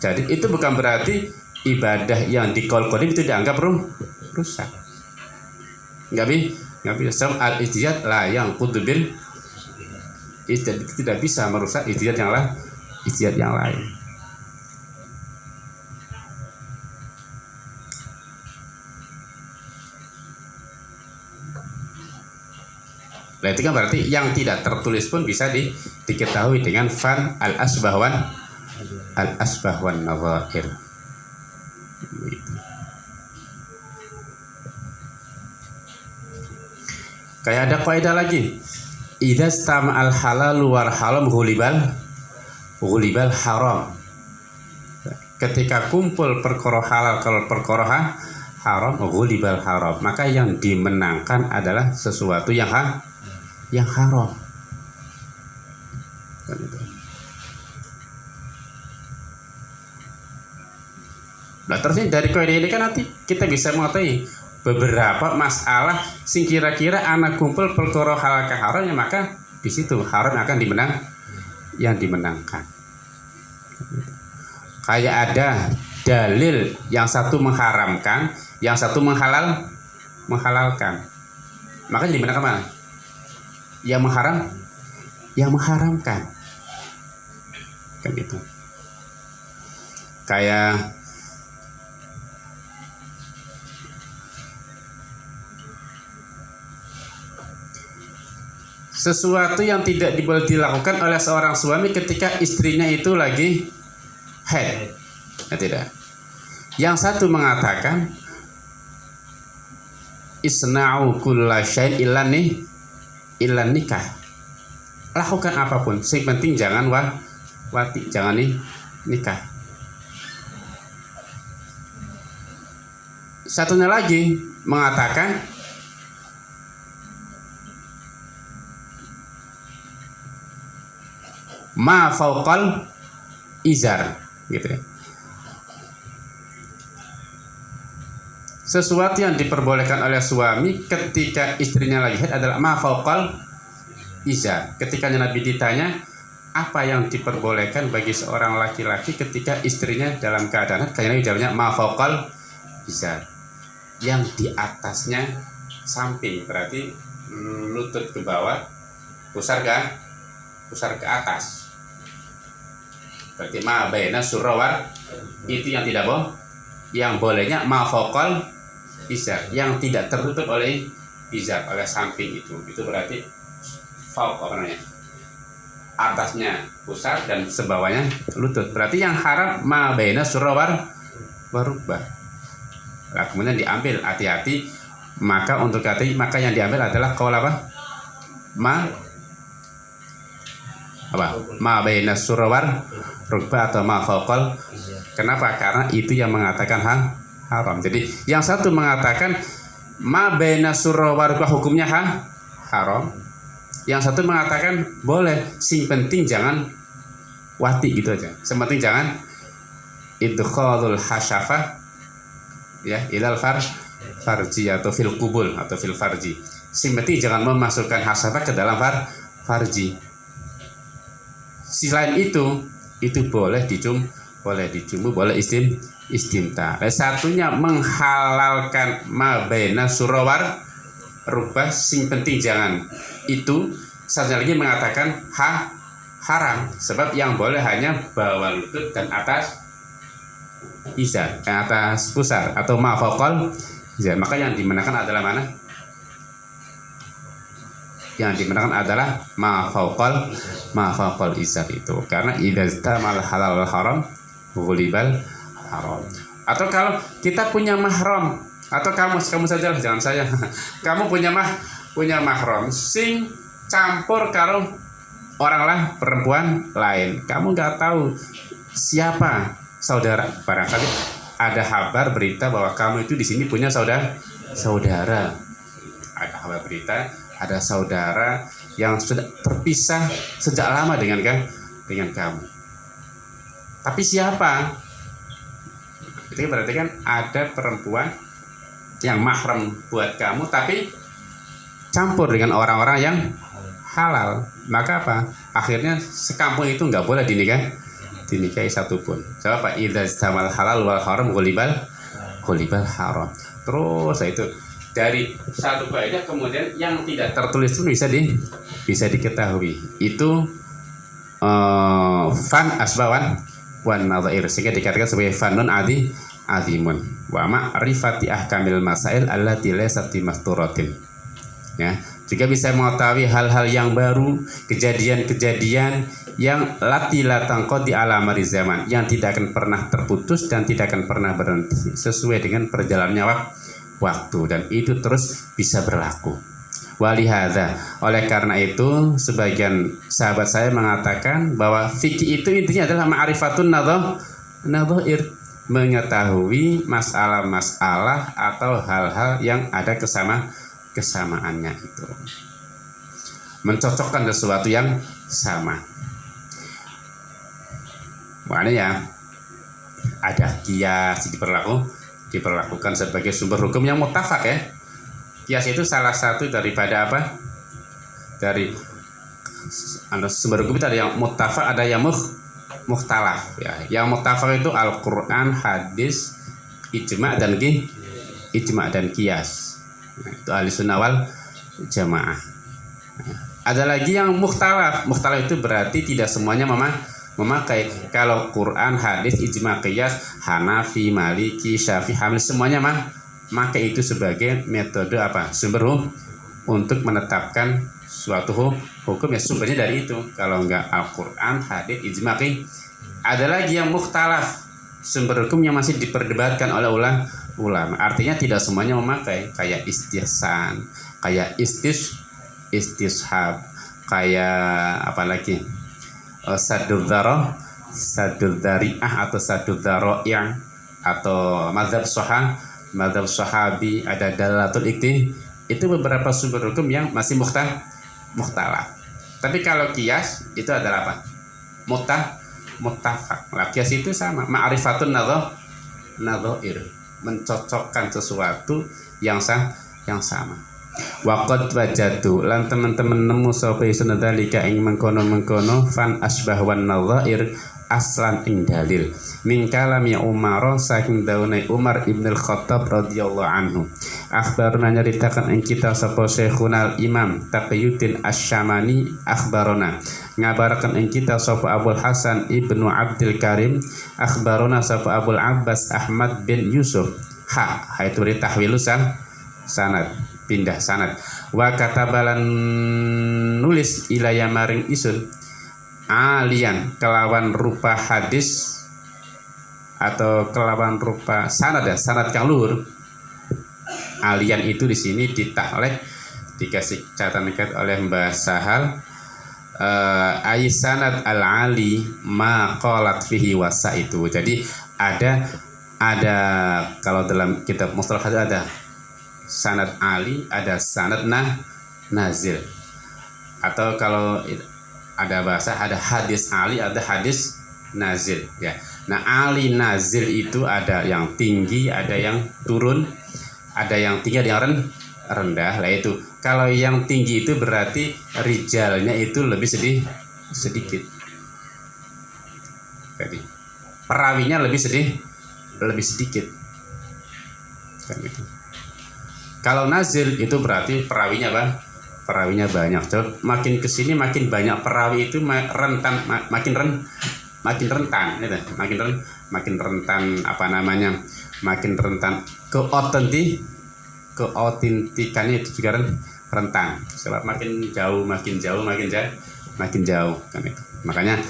jadi itu bukan berarti ibadah yang di qaul qadim itu dianggap rusak. Nggak bisa. Al-ijtihad la yang kutubil tidak bisa merusak ijtihad yang lain. Nah, itu kan berarti yang tidak tertulis pun bisa diketahui dengan fan al-asbah wan nadhair. Kayak ada kaidah lagi, idza stama al halal wal haram ghulibal haram. Ketika kumpul perkara halal kalau perkara haram, ghulibal haram, maka yang dimenangkan adalah sesuatu yang haram. Nah, terusnya dari kaidah ini kan nanti kita bisa mengetahui beberapa masalah sing kira-kira anak kumpul perkara halal ke haram, ya maka di situ haram akan dimenangkan. Kayak ada dalil yang satu mengharamkan, yang satu menghalalkan, maka jadi dimenangkan mana? Yang mengharamkan, kan gitu. Kayak sesuatu yang tidak boleh dilakukan oleh seorang suami ketika istrinya itu lagi haid. Ya, tidak. Yang satu mengatakan isna'u kulla syai'in illan nikah. Lakukan apapun, yang penting jangan wati, jangan nikah. Satunya lagi mengatakan ma fauqal izar, gitu ya. Sesuatu yang diperbolehkan oleh suami ketika istrinya lagi haid adalah ma fauqal izar. Ketika Nabi ditanya apa yang diperbolehkan bagi seorang laki-laki ketika istrinya dalam keadaan haid, Nabi jawabnya ma fauqal izar, yang di atasnya samping, berarti lutut ke bawah, pusar ke atas. Berarti ma baina surrawar, itu yang tidak boleh. Yang bolehnya ma fauqal izar, yang tidak tertutup oleh izar, oleh samping itu berarti fauq, apa namanya, atasnya pusar dan sebawahnya lutut. Berarti yang haram ma baina surrawar warubah. Nah, kemudian diambil, hati-hati, maka yang diambil adalah qaul apa? Ma baina surrawar rukbah atau ma fauqal. Kenapa? Karena itu yang mengatakan haram. Jadi yang satu mengatakan ma baina surrawar rukbah hukumnya haram. Yang satu mengatakan boleh, sing penting jangan wati, gitu aja. Sepenting jangan idkhalul hasyafah ya ilal farji atau fil kubul atau fil farji. Sing penting jangan memasukkan hasyafah ke dalam farji. Selain itu boleh dicumbu, boleh istimta. Satunya menghalalkan ma baina surrawar rubah, sing penting jangan. Itu satunya lagi mengatakan haram, sebab yang boleh hanya bawah lutut dan atas izar, atas pusar atau ma fauqal izar. Maka yang dimenangkan adalah mana? yang dibenarkan adalah ma fauqal izar itu, karena idza istamal halal wal haram ghulibal haram. Atau kalau kita punya mahram, atau kamu saja lah, jangan saya. Kamu punya mahram sing campur karo orang lah perempuan lain, kamu nggak tahu siapa saudara. Barangkali ada kabar berita bahwa kamu itu di sini punya saudara. Ada kabar berita ada saudara yang sudah terpisah sejak lama dengan kamu. Tapi siapa? Itu berarti kan ada perempuan yang mahram buat kamu tapi campur dengan orang-orang yang halal. Maka apa? Akhirnya sekampung itu nggak boleh dinikahi satupun. Coba Pak, idza istamal halal wal haram ghulibal haram. Terus itu dari satu kaidah kemudian yang tidak tertulis pun bisa diketahui. Itu fan asbawan wan nadhair, sehingga dikatakan sebagai fanun azimun wa ma'rifati ahkamil masail allati laysat masturatin. Ya, juga bisa mengetahui hal-hal yang baru, kejadian-kejadian yang la tangqadi ala mari zaman, yang tidak akan pernah terputus dan tidak akan pernah berhenti sesuai dengan perjalanannya waktu, dan itu terus bisa berlaku. Walihada, oleh karena itu sebagian sahabat saya mengatakan bahwa fikih itu intinya adalah ma'rifatun nadhair, mengetahui masalah-masalah atau hal-hal yang ada kesamaannya itu, mencocokkan sesuatu yang sama. Makanya ya ada kias diperlakukan sebagai sumber hukum yang muttafaq ya. Kias itu salah satu daripada apa? Dari sumber hukum itu ada yang muttafaq, ada yang mukhtalaf ya. Yang muttafaq itu Al-Qur'an, hadis, ijma' dan kias. Nah, itu ahli sunnah wal jamaah. Ada lagi yang mukhtalaf. Mukhtalaf itu berarti tidak semuanya memakai. Kalau Quran, hadis, ijma, qiyas, Hanafi, Maliki, Syafi'i, Hamil semuanya memakai itu sebagai metode apa? Sumber untuk menetapkan suatu hukum ya, sumbernya dari itu. Kalau enggak Al-Quran, hadis, ijma, qiyas. Ada lagi yang mukhtalaf, sumber hukum yang masih diperdebatkan oleh ulama. Artinya tidak semuanya memakai, kayak istihsan, kayak istishab, kayak apa lagi? Saddud dzari'ah atau saddud dzara'i', atau mazhab sahabi, ada dalalatul ikti. Itu beberapa sumber hukum yang masih mukhtalaf. Tapi kalau qiyas itu adalah apa? Muttafaq. Qiyas itu sama, ma'rifatun nadhair, mencocokkan sesuatu yang sama. Waqad wajadu lan teman-teman nemu sapa isun dalika ing mengkono-mengkono fan asbah wan nadhair aslan ing dalil min kalami Umar, saking daunai Umar ibn al-Khattab radhiyallahu anhu. Akhbarna nyaritakan ing kita sapa Syekhuna Imam Taqiyuddin Asy-Syamani akhbarona ngabaraken ing kita sapa Abul Hasan ibnu Abdul Karim akhbarona sapa Abul Abbas Ahmad bin Yusuf itu tahwilu sanad, pindah sanad. Wa katabalan nulis ilaya maring isun alian kelawan rupa hadis atau kelawan rupa sanad ya, sanad kang luhur. Alian itu di sini ditaklek, dikasih catatan oleh Mbah Sahal, ay sanad al-ali ma qalat fihi wasa itu. Jadi ada kalau dalam kitab mustalah hadis ada sanad ali, ada sanad nazil, atau kalau ada bahasa ada hadis ali, ada hadis nazil ya. Nah, ali nazil itu ada yang tinggi, ada yang turun, ada yang tinggi, ada yang rendah lah itu. Kalau yang tinggi itu berarti rijalnya itu lebih sedikit. Jadi perawinya lebih sedikit. Kan itu. Kalau nazil itu berarti perawinya banyak. Coba makin kesini makin banyak perawi itu rentan, makin rentan, gitu. makin rentan apa namanya, makin rentan keautentikannya itu juga rentang. Sebab makin jauh makin jauh kan itu. Makanya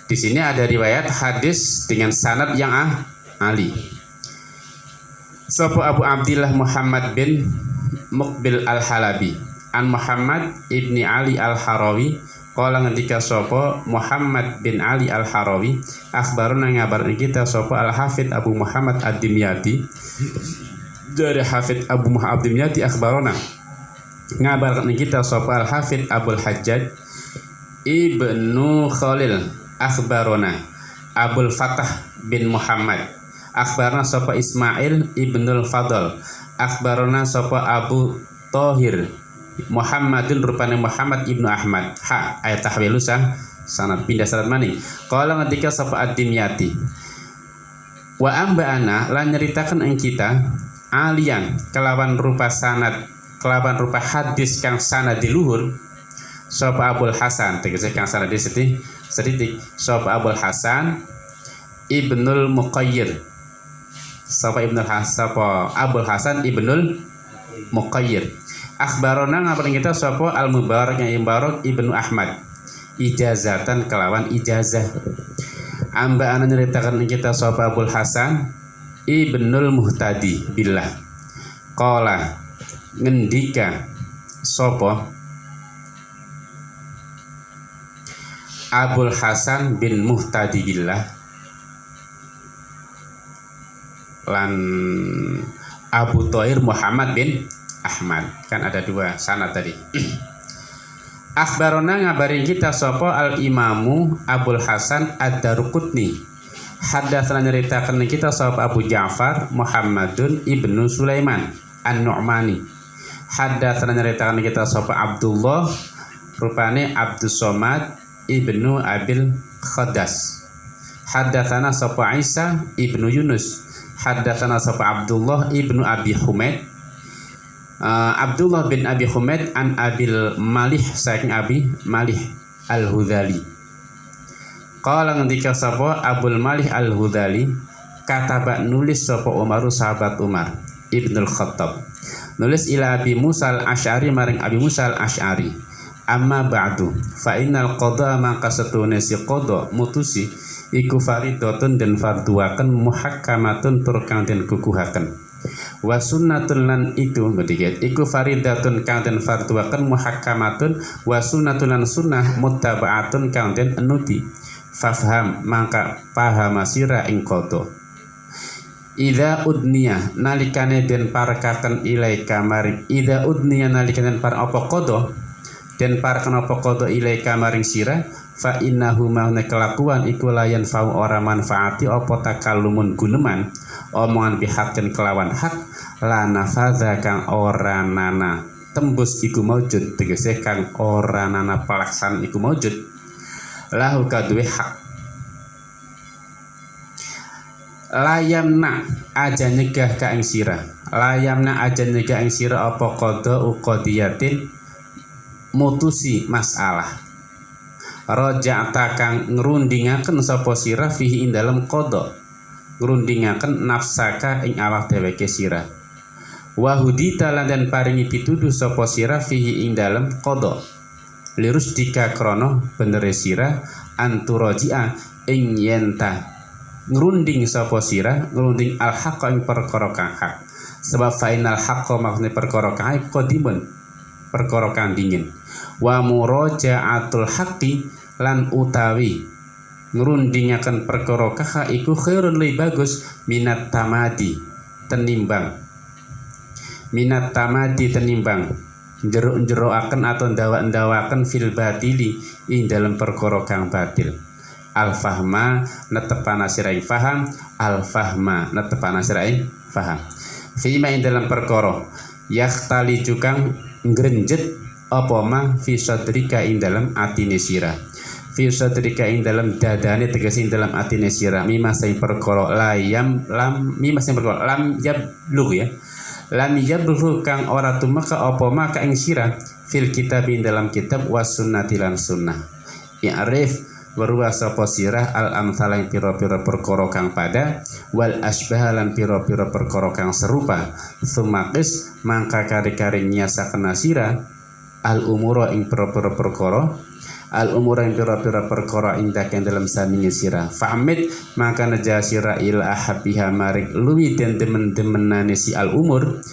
di sini ada riwayat hadis dengan sanad yang ali. Sapa Abu Abdillah Muhammad bin Muqbil Al-Halabi an Muhammad ibni Ali Al-Harawi qala ngendika sapa Muhammad bin Ali Al-Harawi akhbaruna ngabarna kita sapa Al-Hafidz Abu Muhammad Ad-Dimyati dari Hafidz Abu Muhammad Ad-Dimyati akhbaruna ngabarna kita sapa Al-Hafidz Abul Hajjaj Ibnu Khalil akhbarona Abul Fatah bin Muhammad akhbarna sapa Ismail ibnul Fadl akhbarona sapa Abu Thahir Muhammadun rupane Muhammad ibnu Ahmad ayat tahwilusah sanad pindah sanad maning qala ngendika sapa Ad-Dimyati wa amba'ana lan nyeritaken ing kita alian kelawan rupa sanad kelawan rupa hadis kang sanad di luhur sapa Abul Hasan tegese kang sanad sedidik sapa Abul Hasan Ibnul Muqayyir sapa Abul Hasan Ibnul Muqayyir akhbarona ngabarin kita sapa Al Mubarak yang Mubarak Ibnu Ahmad ijazatan kelawan ijazah amba ana nyeritakan kita sapa Abul Hasan Ibnul Muhtadi billah qala ngendika sapa Abul Hasan bin Muhtadi billah lan Abu Thahir Muhammad bin Ahmad kan ada dua sanad tadi. Akhbarona ngabarin kita sapa Al Imamu Abul Hasan Ad-Daruqutni hadatsana nyeritakeun kita sapa Abu Ja'far Muhammadun Ibnu Sulaiman An-Nu'mani hadatsana nyeritakeun kita sapa Abdullah rupane Abdus Somad Ibnu Abil Khadas hadatsana sapa Isa Ibnu Yunus hadatsana sapa Abdullah Ibnu Abi Humaid Abdullah bin Abi Humaid an Abil Malih saking Abi Malih Al-Hudhali qala ngendika sapa Abul Malih Al-Hudhali kataba nulis sapa Umaru sahabat Umar Ibnul Khattab nulis ila Abi Musa Al-Asy'ari maring Abi Musa Al-Asy'ari amma ba'du fa innal qada maka satune si qada mutusi iku faridatun dan farduaken muhakkamatun tur kang den kukuhaken wa sunnatun lan itu ngediget iku faridatun kang den farduaken muhakkamatun wa sunnatun lan sunnah muttaba'atun kang den enuti fafham maka paham sira ing qada idza udniya nalikane den parakaken ilaika maring idza udniya nalikane den par apa qada den parken apa qada ilaika maring sira fa innahu mauna kelakuan iku layan fau ora manfaati apa takalumun guneman omongan bihakin kelawan hak la nafadza kang ora nana tembus iku maujud tegese kang ora nana pelaksan iku maujud lahu kaduwe hak layamna aja nyegah ka ing sira layamna aja nyegah ing sira apa qada uqadiyatin mutusi masalah raja'ta kang ngrundingaken sapa sira fihi ing dalem qada ngrundingaken nafsaka ing awak dheweke sira wa hudita lan den paringi pituduh sapa sira fihi ing dalem qada lirus dika krana benere sira anturaji'a ing yenta ngrunding sapa sira ngrunding al haqq ing perkara kang hak sebab fainal haqq maksudne perkara kang hak qadimun perkara kang dingin wa muraja'atul haqqi lan utawi ngrundingaken perkara kah iku khairun li bagus minat tamadi tenimbang jeruk-jerukaken atau ndawak-ndawaken fil batili ing dalam perkara kang batil al fahma netepana sirai faham al fahma netepana sirai faham fima ing dalam perkara yakhtali jukang ngrenjet apa ma fi sadrika ing dalam atine sira fi sadrika ing dalam dadane tegese ing dalam atine sira mimma sing perkara mimma sing perkara lam yablugh ya lam yablugh kang ora tumeka apa ma ka ing sira fil kitab ing dalam kitab was sunnati lan sunnah i'rif warwa sapa sirah al amsal ing pira-pira perkara kang pada wal asbah lan pira-pira perkara kang serupa sumakis mangka kari-kari nyasaken sira al umura ing pira-pira perkara, al umura ing pira-pira perkara indak yang dalam sandinge sira. Fa'amid maka naja sira ila ahabiha maring luwi den demen-demenane si al umur,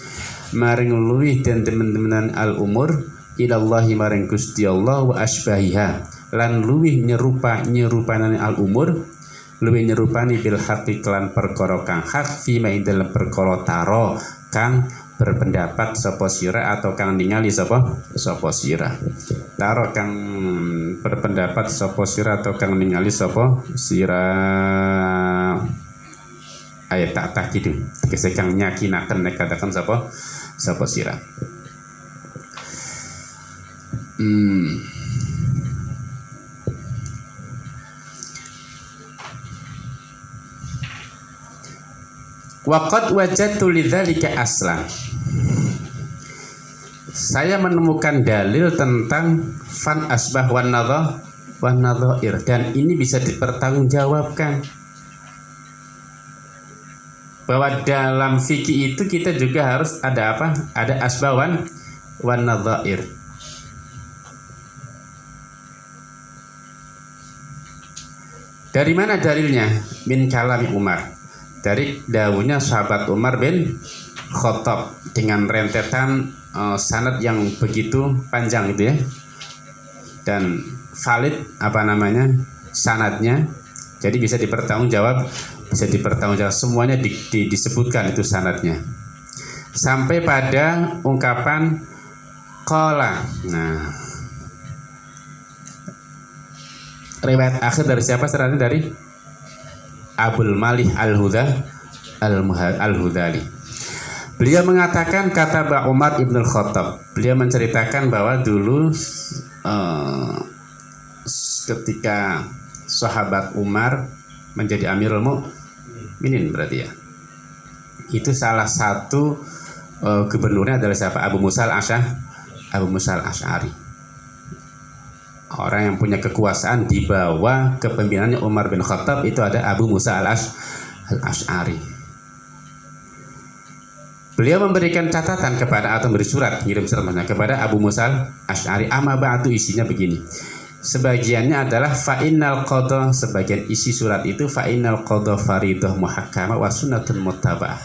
maring luwi den demen-demenan al umur ilallahi maring Gusti Allah wa asbahiha lan luwi nyerupanane al umur, luwi nyerupani bil haqqi lan perkara kang hak fi ma dalam perkara taro kang berpendapat sapa sira atau kang ningali sapa sira. Taro kang berpendapat sapa sira atau kang ningali sapa sira. Ayat tak gitu. Tegese kang nyakinaken nek katakan sapa sira. Waqad wajadtu lidzalika aslan. Saya menemukan dalil tentang fan asbah wan nadhair dan ini bisa dipertanggungjawabkan. Bahwa dalam fikih itu kita juga harus ada apa? Ada asbah wan nadhair. Dari mana dalilnya? Min kalami Umar. Dari dawuhnya sahabat Umar bin Khattab dengan rentetan sanad yang begitu panjang gitu ya, dan valid sanadnya, jadi bisa dipertanggungjawab semuanya disebutkan itu sanadnya sampai pada ungkapan qala. Nah, riwayat akhir dari siapa? Sanadnya dari Abul Malih Al-Hudali. Beliau mengatakan, kata Pak Umar Ibn Khattab, beliau menceritakan bahwa dulu ketika sahabat Umar menjadi Amirul Mukminin berarti ya, itu salah satu gubernurnya adalah siapa? Abu Musa al-Asy'ari. Orang yang punya kekuasaan di bawah kepemimpinannya Umar bin Khattab itu ada Abu Musa al-Asy'ari. Beliau memberikan catatan kepada atau beri surat, ngirim surat kepada Abu Musa al-Asy'ari. Amma ba'du, isinya begini. Sebagiannya adalah fa'innal qadha, sebagian isi surat itu fa'innal qadha faridah muhakkamah wa sunnatun muttaba'ah.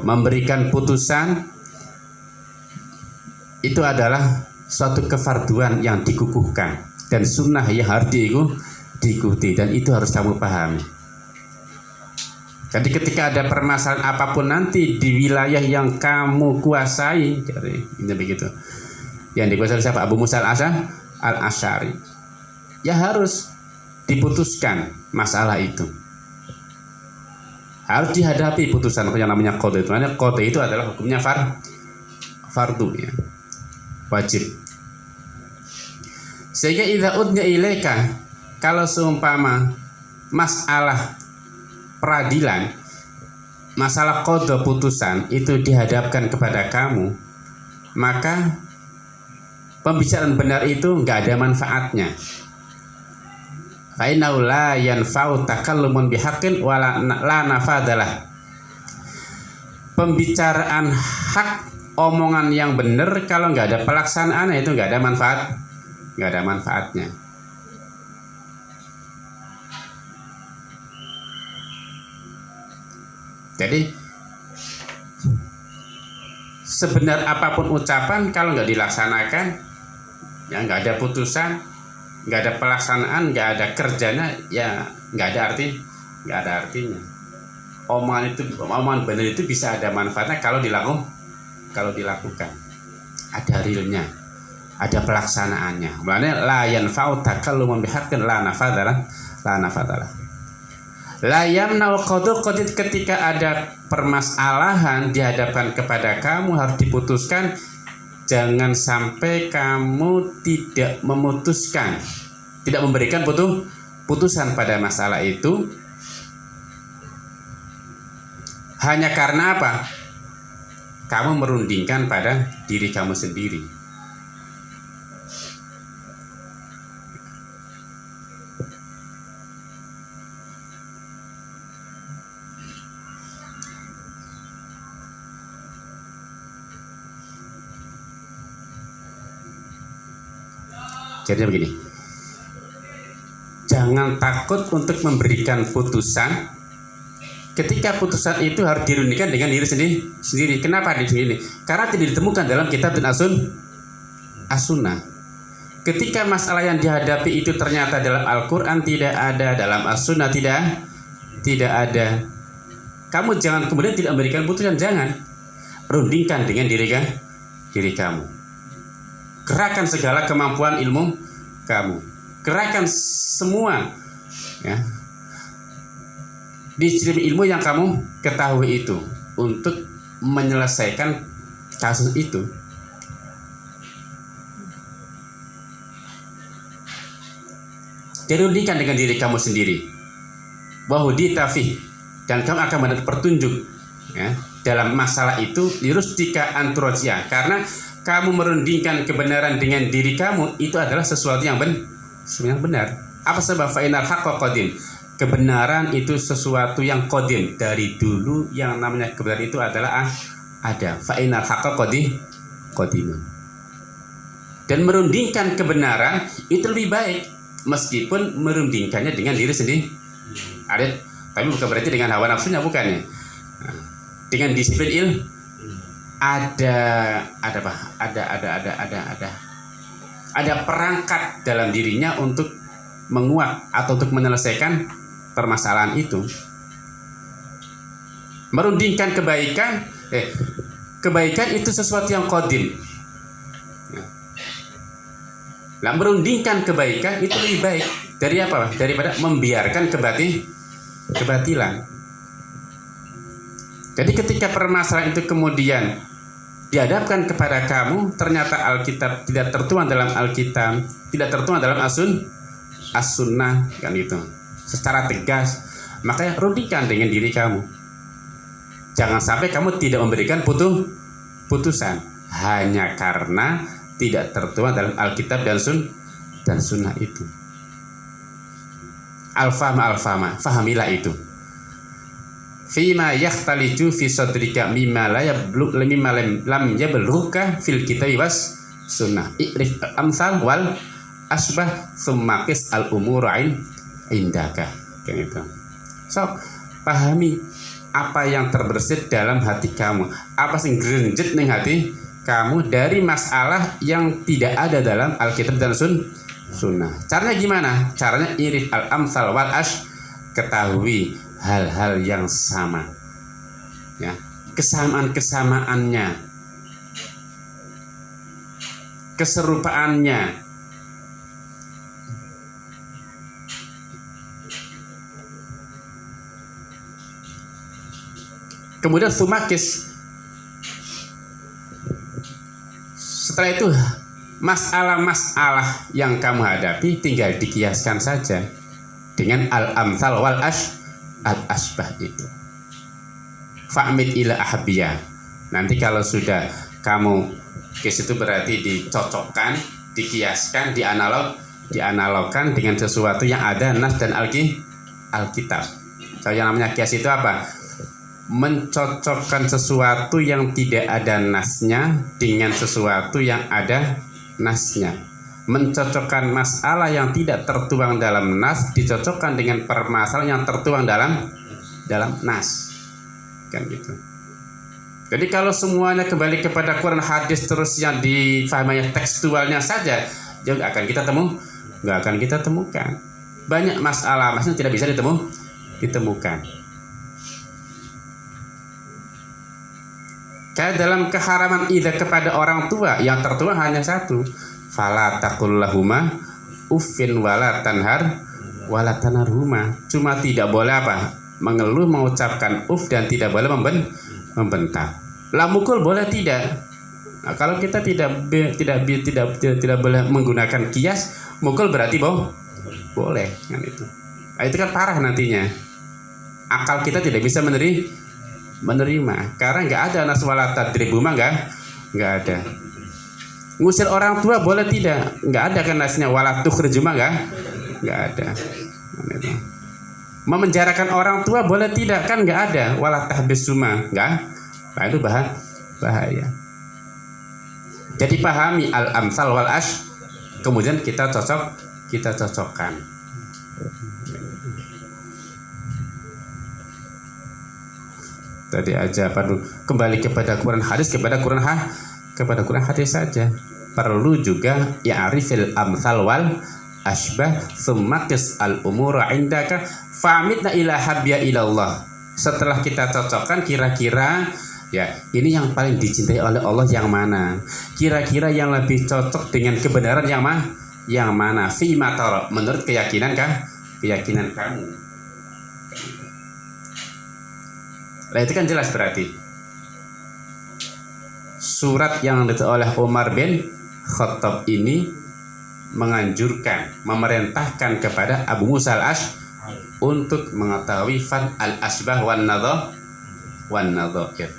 Memberikan putusan itu adalah suatu kefarduan yang dikukuhkan dan sunnah yang harus diikuti, dan itu harus kamu pahami. Jadi ketika ada permasalahan apapun nanti di wilayah yang kamu kuasai, jadi ini begitu, yang dikuasai siapa? Abu Musa al-Asy'ari, ya harus diputuskan masalah itu, harus dihadapi putusan yang namanya qadha itu. Qadha itu adalah hukumnya fardu ya, wajib. Sehingga idza udnya ilaika, kalau seumpama masalah peradilan, masalah qadha putusan itu dihadapkan kepada kamu, maka pembicaraan benar itu enggak ada manfaatnya. Fa innahu la yanfa'u takallumun bihaqqin wa la nafadalah. Pembicaraan hak, omongan yang benar kalau nggak ada pelaksanaan itu nggak ada manfaatnya. Jadi sebenar apapun ucapan kalau nggak dilaksanakan, ya nggak ada putusan, nggak ada pelaksanaan, nggak ada kerjanya, ya nggak ada artinya. Omongan benar itu bisa ada manfaatnya kalau dilakukan, ada realnya, ada pelaksanaannya. Makanya la yanfa'u takallumun bihaqqin la nafadalah. La yamna'u qadha, ketika ada permasalahan dihadapkan kepada kamu harus diputuskan, jangan sampai kamu tidak memutuskan, tidak memberikan putusan pada masalah itu hanya karena apa? Kamu merundingkan pada diri kamu sendiri. Jadi begini, jangan takut untuk memberikan putusan ketika putusan itu harus dirundingkan dengan diri sendiri. Kenapa di sini? Karena tidak ditemukan dalam kitab dan as-sunnah. Ketika masalah yang dihadapi itu ternyata dalam Al-Quran tidak ada, dalam as-sunnah tidak ada, kamu jangan kemudian tidak memberikan putusan. Jangan, rundingkan dengan diri kamu. Kerahkan segala kemampuan ilmu kamu, kerahkan semua ya disiplin ilmu yang kamu ketahui itu untuk menyelesaikan kasus itu. Dirundingkan dengan diri kamu sendiri, bahwa ditafih, dan kamu akan mendapat petunjuk ya, dalam masalah itu lirustika anturojia, karena kamu merundingkan kebenaran dengan diri kamu itu adalah sesuatu yang benar. Apa sebab? Fa'inal haqqa qadim. Kebenaran itu sesuatu yang qadim, dari dulu yang namanya kebenaran itu adalah ada. Fa'inal haqqa qadimun. Dan merundingkan kebenaran itu lebih baik, meskipun merundingkannya dengan diri sendiri. Tapi bukan berarti dengan hawa nafsunya, bukannya. Dengan disiplin ilmu. Ada perangkat dalam dirinya untuk menguat atau untuk menyelesaikan permasalahan itu. Merundingkan kebaikan itu sesuatu yang qadim. Nah, merundingkan kebaikan itu lebih baik dari apa? Daripada membiarkan kebatilan. Jadi ketika permasalahan itu kemudian dihadapkan kepada kamu, ternyata Alkitab tidak tertuang dalam Alkitab, tidak tertuang dalam as-sunnah, kan itu secara tegas, makanya rundingkan dengan diri kamu. Jangan sampai kamu tidak memberikan putusan hanya karena tidak tertuang dalam Alkitab dan sunnah itu. Al-fahma, fahamilah itu. Fima yakhtalitu fi sadrika mimma lam yablugha fil kitabi was sunnah. I'rif amsal wal asbah tsumma qis al umura indaka. Kayak gitu. So, pahami apa yang terbersit dalam hati kamu, apa sing grenjet ning hati kamu dari masalah yang tidak ada dalam Alkitab dan sunnah. Caranya gimana? Caranya irif al amsal wal ketahui hal-hal yang sama, ya, kesamaan-kesamaannya, keserupaannya. Kemudian sumakis. Setelah itu masalah-masalah yang kamu hadapi tinggal dikiaskan saja dengan al-amsal wal al-asbah itu. Fa'mid ila ahabiyah. Nanti kalau sudah kamu kis itu berarti dicocokkan, dikiaskan, dianalogkan dengan sesuatu yang ada nas dan Alkitab. So, yang namanya kias itu apa? Mencocokkan sesuatu yang tidak ada nasnya dengan sesuatu yang ada nasnya. Mencocokkan masalah yang tidak tertuang dalam nas dicocokkan dengan permasalahan yang tertuang dalam nas, kan gitu. Jadi kalau semuanya kembali kepada Quran hadis terus yang difahami tekstualnya saja, nggak akan kita temukan. Banyak masalah tidak bisa ditemukan. Kayak dalam keharaman idza kepada orang tua yang tertuang hanya satu. Fala taqul lahuma uffin wala tanhar wala tanharhuma. Cuma tidak boleh apa? Mengeluh, mengucapkan uff dan tidak boleh membentak. Lah mukul boleh tidak? Nah, kalau kita tidak boleh menggunakan kias, mukul berarti boleh kan itu. Nah, itu kan parah nantinya. Akal kita tidak bisa menerima karena nggak ada nas wala tadribu mah nggak ada. Ngusir orang tua boleh tidak? Nggak ada kan nasnya wala tukhriju mah nggak ada. Memenjarakan orang tua boleh tidak? Kan nggak ada wala tahbisuma nggak. Nah, itu bahaya. Jadi pahami al-amsal wal kemudian kita cocokkan. Tadi aja kembali kepada Quran hadis, kepada Quran hadis saja. Perlu juga ya'rifil amsal wal asbah tsumma qis al umura indaka fa'amidna ila habya ilallah. Setelah kita cocokkan kira-kira ya ini yang paling dicintai oleh Allah yang mana? Kira-kira yang lebih cocok dengan kebenaran yang mana? Fi matara, menurut keyakinan kamu. Nah, itu kan jelas berarti surat yang ditulis oleh Umar bin Khattab ini menganjurkan, memerintahkan kepada Abu Musa al-Asy'ari untuk mengetahui fan al-asbah wan nadhair.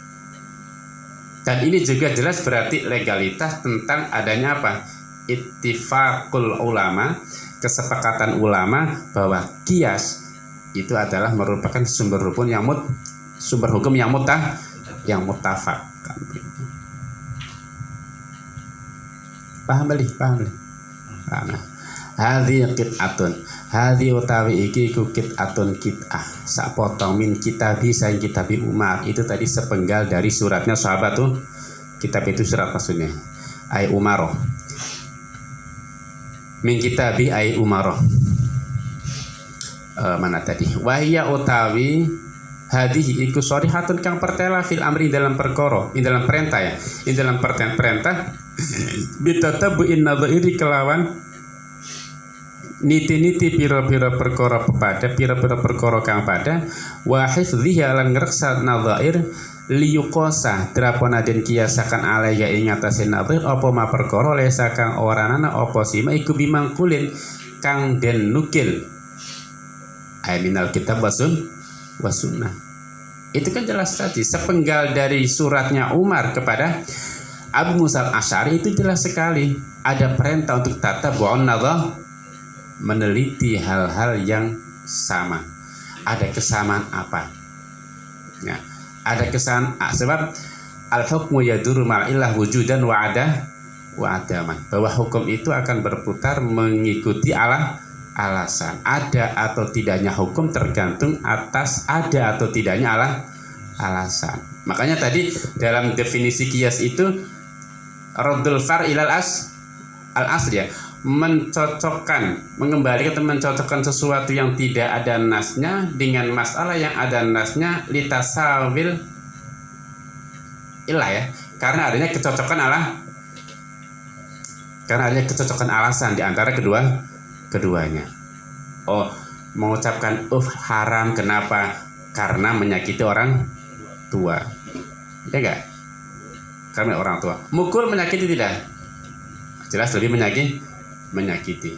Dan ini juga jelas berarti legalitas tentang adanya apa? Ittifaqul ulama, kesepakatan ulama bahwa qiyas itu adalah merupakan sumber hukum yang muttafaq. Paham beli. Nah, hadhi qit'atun, hadhi utawi iki ku qit'atun qit'ah, sak potong min kitabi saing kitabi Umar. Itu tadi sepenggal dari suratnya sahabat tuh. Kitab itu surat maksudnya. Ai Umaroh. Min kitabi ai Umaroh. Mana tadi? Wahia utawi hadhihi iku sharihatun kang pertela fil amri dalam perkara, dalam perintah ya. Dalam perintah bitatabu'in nadhairi kelawan niti-niti pira-pira perkara pepada, pira-pira perkara kang pada wa hifdhihi lan ngreksa nadhair liyuqasa drapona den kiasakan alaya ing atase nadhair apa ma perkara lesa kang ora ana apa sima iku bimangkulin kang den nukil minal kitab wasunnah. Itu kan jelas tadi sepenggal dari suratnya Umar kepada Abu Musa al-Asy'ari itu jelas sekali ada perintah untuk tatabu'un nadhar, meneliti hal-hal yang sama. Ada kesamaan apa? Ya, ada kesamaan sebab al-hukmu yaduru ma'illah wujudan wa adaman. Bahwa hukum itu akan berputar mengikuti alasan. Ada atau tidaknya hukum tergantung atas ada atau tidaknya alasan. Makanya tadi dalam definisi qiyas itu raddul far ilal al-asl ya, mencocokkan, mengembalikan atau mencocokkan sesuatu yang tidak ada nasnya dengan masalah yang ada nasnya litasawil ilah ya, karena adanya kecocokan alasan di antara keduanya. Oh, mengucapkan haram kenapa? Karena menyakiti orang tua. Ya enggak? Karena orang tua. Mukul menyakiti tidak? Jelas lebih menyakiti.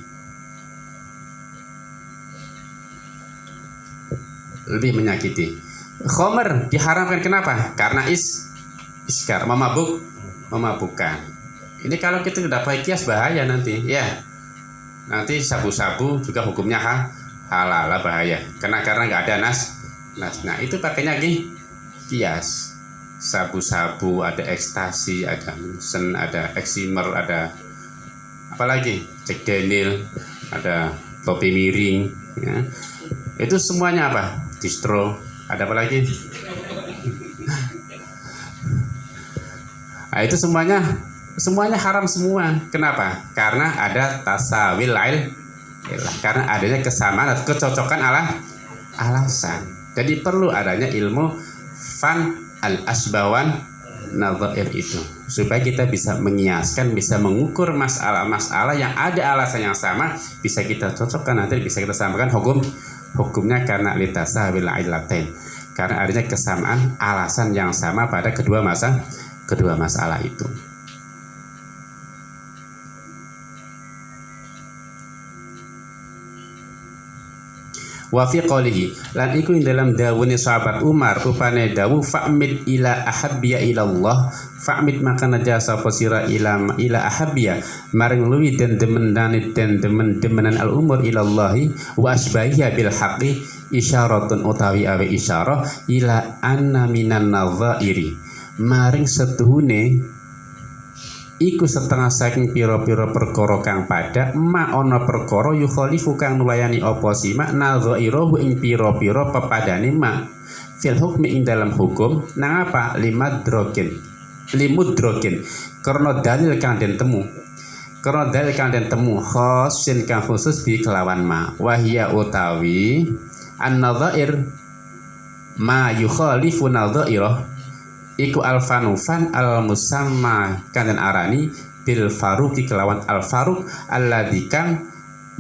Lebih menyakiti. Khomer diharamkan kenapa? Karena iskar, memabukkan. Ini kalau kita tidak pakai kias bahaya nanti, ya. Nanti sabu-sabu juga hukumnya halal, bahaya. Karena nggak ada nas. Nah, itu pakainya kias. Sabu-sabu, ada ekstasi, ada sen, ada eksimer, ada apa lagi? Jack Daniel, ada topi miring, ya. Itu semuanya apa? Distro, ada apa lagi? Nah, itu semuanya haram semua. Kenapa? Karena ada tasawil lain, karena adanya kesamaan atau kecocokan alasan. Jadi perlu adanya ilmu fan al-asbawan nadhair itu supaya kita bisa mengiaskan, bisa mengukur masalah-masalah yang ada alasan yang sama, bisa kita cocokkan, nanti bisa kita samakan hukumnya karena litasawil illatain, karena adanya kesamaan alasan yang sama pada kedua masalah itu. Wa fi qawlihi lan iku ing dalam dawuhne sahabat Umar rupane dawuh fa'mid ila ahabbiya ila Allah, fa'mid maka najasa apa sira ila ahabbiya maring luwi den demenan al umur ila Allah wa asbahiya bil haqqi isyaratun utawi awe isyarah ila anna minan nadhairi maring setuhune iku setengah saking pira-pira perkara kang padha ma ana perkara yukhalifu kang nulayani apa sima nadzairahu ing pira-pira pepadane ma fil hukmi ing dalam hukum nang apa limudrokin karena dalil kang den temu khosin kang khusus bi kelawan ma wahia utawi an-nadzair ma yukhalifu nadzairah iku alfanufan al-musamma kan arani bil faruqi kelawan al-faruq alladzi kang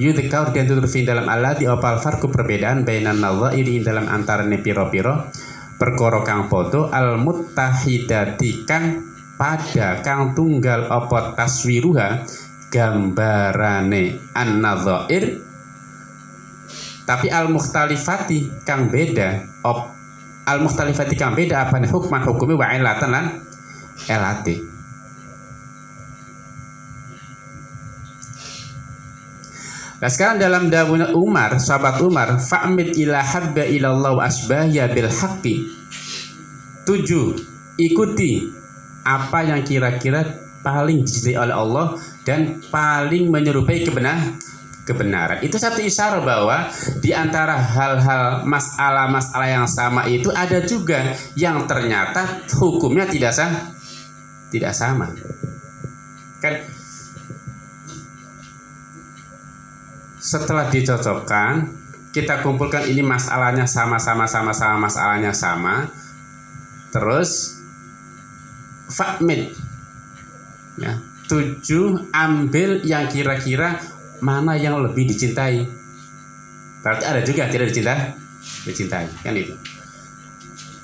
yudhkar dan tutur dalam alladzi opal farqu perbedaan bainan nadzairi dalam antarane pira-pira perkara kang padha al-muttahidati kang pada kang tunggal apa taswiruha gambarane an-nadzair tapi al-mukhtalifati kang beda al-mukhtalifati kang beda apa hukman hukumi wa ilatan lan elati. Nah sekarang dalam dawuh Umar, sahabat Umar, fa'mid ila habba ilallah wa asbahya bil haqqi. 7. Ikuti apa yang kira-kira paling dicintai oleh Allah dan paling menyerupai kebenaran. Itu satu isyarat bahwa di antara hal-hal masalah-masalah yang sama itu ada juga yang ternyata hukumnya tidak sama. Kan setelah dicocokkan, kita kumpulkan ini masalahnya sama-sama masalahnya sama. Terus fa'mid ya, 7 ambil yang kira-kira mana yang lebih dicintai. Berarti ada juga yang tidak dicintai kan itu.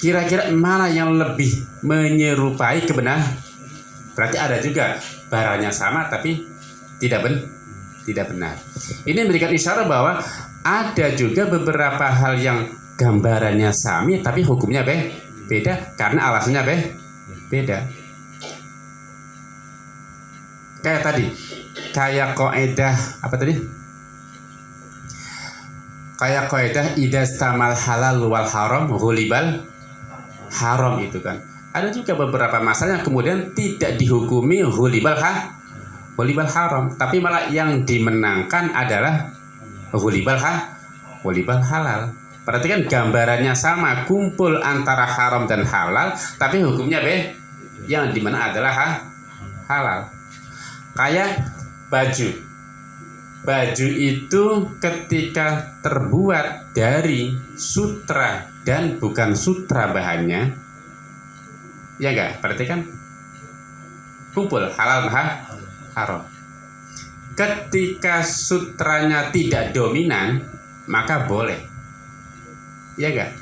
Kira-kira mana yang lebih menyerupai kebenaran. Berarti ada juga barangnya sama tapi tidak benar. Ini memberikan isyarat bahwa ada juga beberapa hal yang gambarannya sami tapi hukumnya beda karena alasannya beda. Kayak tadi, kayak kaidah apa tadi? Kayak kaidah idastamal halal wal haram ghulibal haram itu kan. Ada juga beberapa masalah yang kemudian tidak dihukumi ghulibal haram, tapi malah yang dimenangkan adalah ghulibal halal. Berarti kan gambarannya sama, kumpul antara haram dan halal, tapi hukumnya yang dimana adalah halal. Kayak baju itu ketika terbuat dari sutra dan bukan sutra bahannya, ya enggak? Berarti kan kumpul halal haram. Ketika sutranya tidak dominan, maka boleh, ya enggak?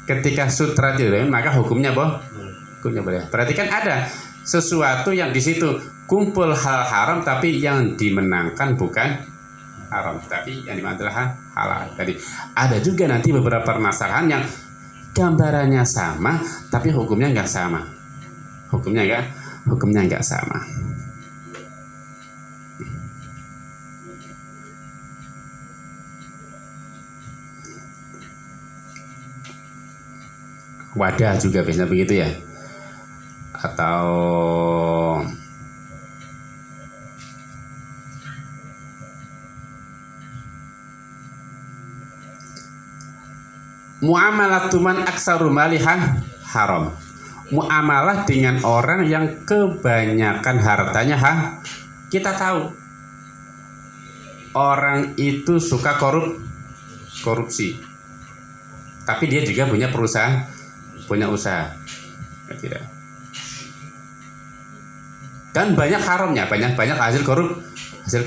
Ketika sutra tidak dominan, maka hukumnya boleh. Berarti kan ada sesuatu yang di situ kumpul hal haram tapi yang dimenangkan bukan haram tapi yang dimenangkan adalah halal. Tadi ada juga nanti beberapa permasalahan yang gambarannya sama tapi hukumnya nggak sama. Hukumnya nggak sama. Wadah juga biasanya begitu ya. Atau muamalatuman aksaru malihah haram. Muamalah dengan orang yang kebanyakan hartanya kita tahu orang itu suka korupsi. Tapi dia juga punya usaha. Tidak. Dan banyak haramnya, banyak hasil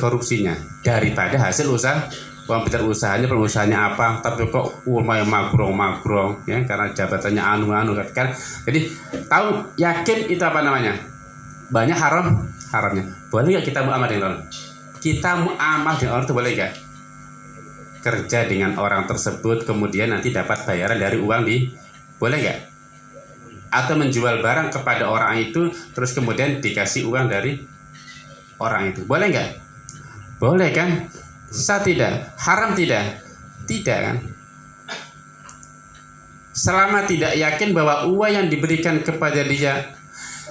korupsinya daripada hasil usaha. Uang pintar usahanya apa, tapi kok uangnya magrong ya karena jabatannya anu kan. Jadi tahu yakin itu apa namanya? Banyak haramnya. Boleh nggak kita muamal dengan orang? Kita muamal dengan orang itu boleh nggak? Kerja dengan orang tersebut kemudian nanti dapat bayaran dari uang boleh nggak? Atau menjual barang kepada orang itu terus kemudian dikasih uang dari orang itu, boleh nggak? Boleh kan? Sah tidak? Haram tidak? Tidak kan? Selama tidak yakin bahwa uang yang diberikan kepada dia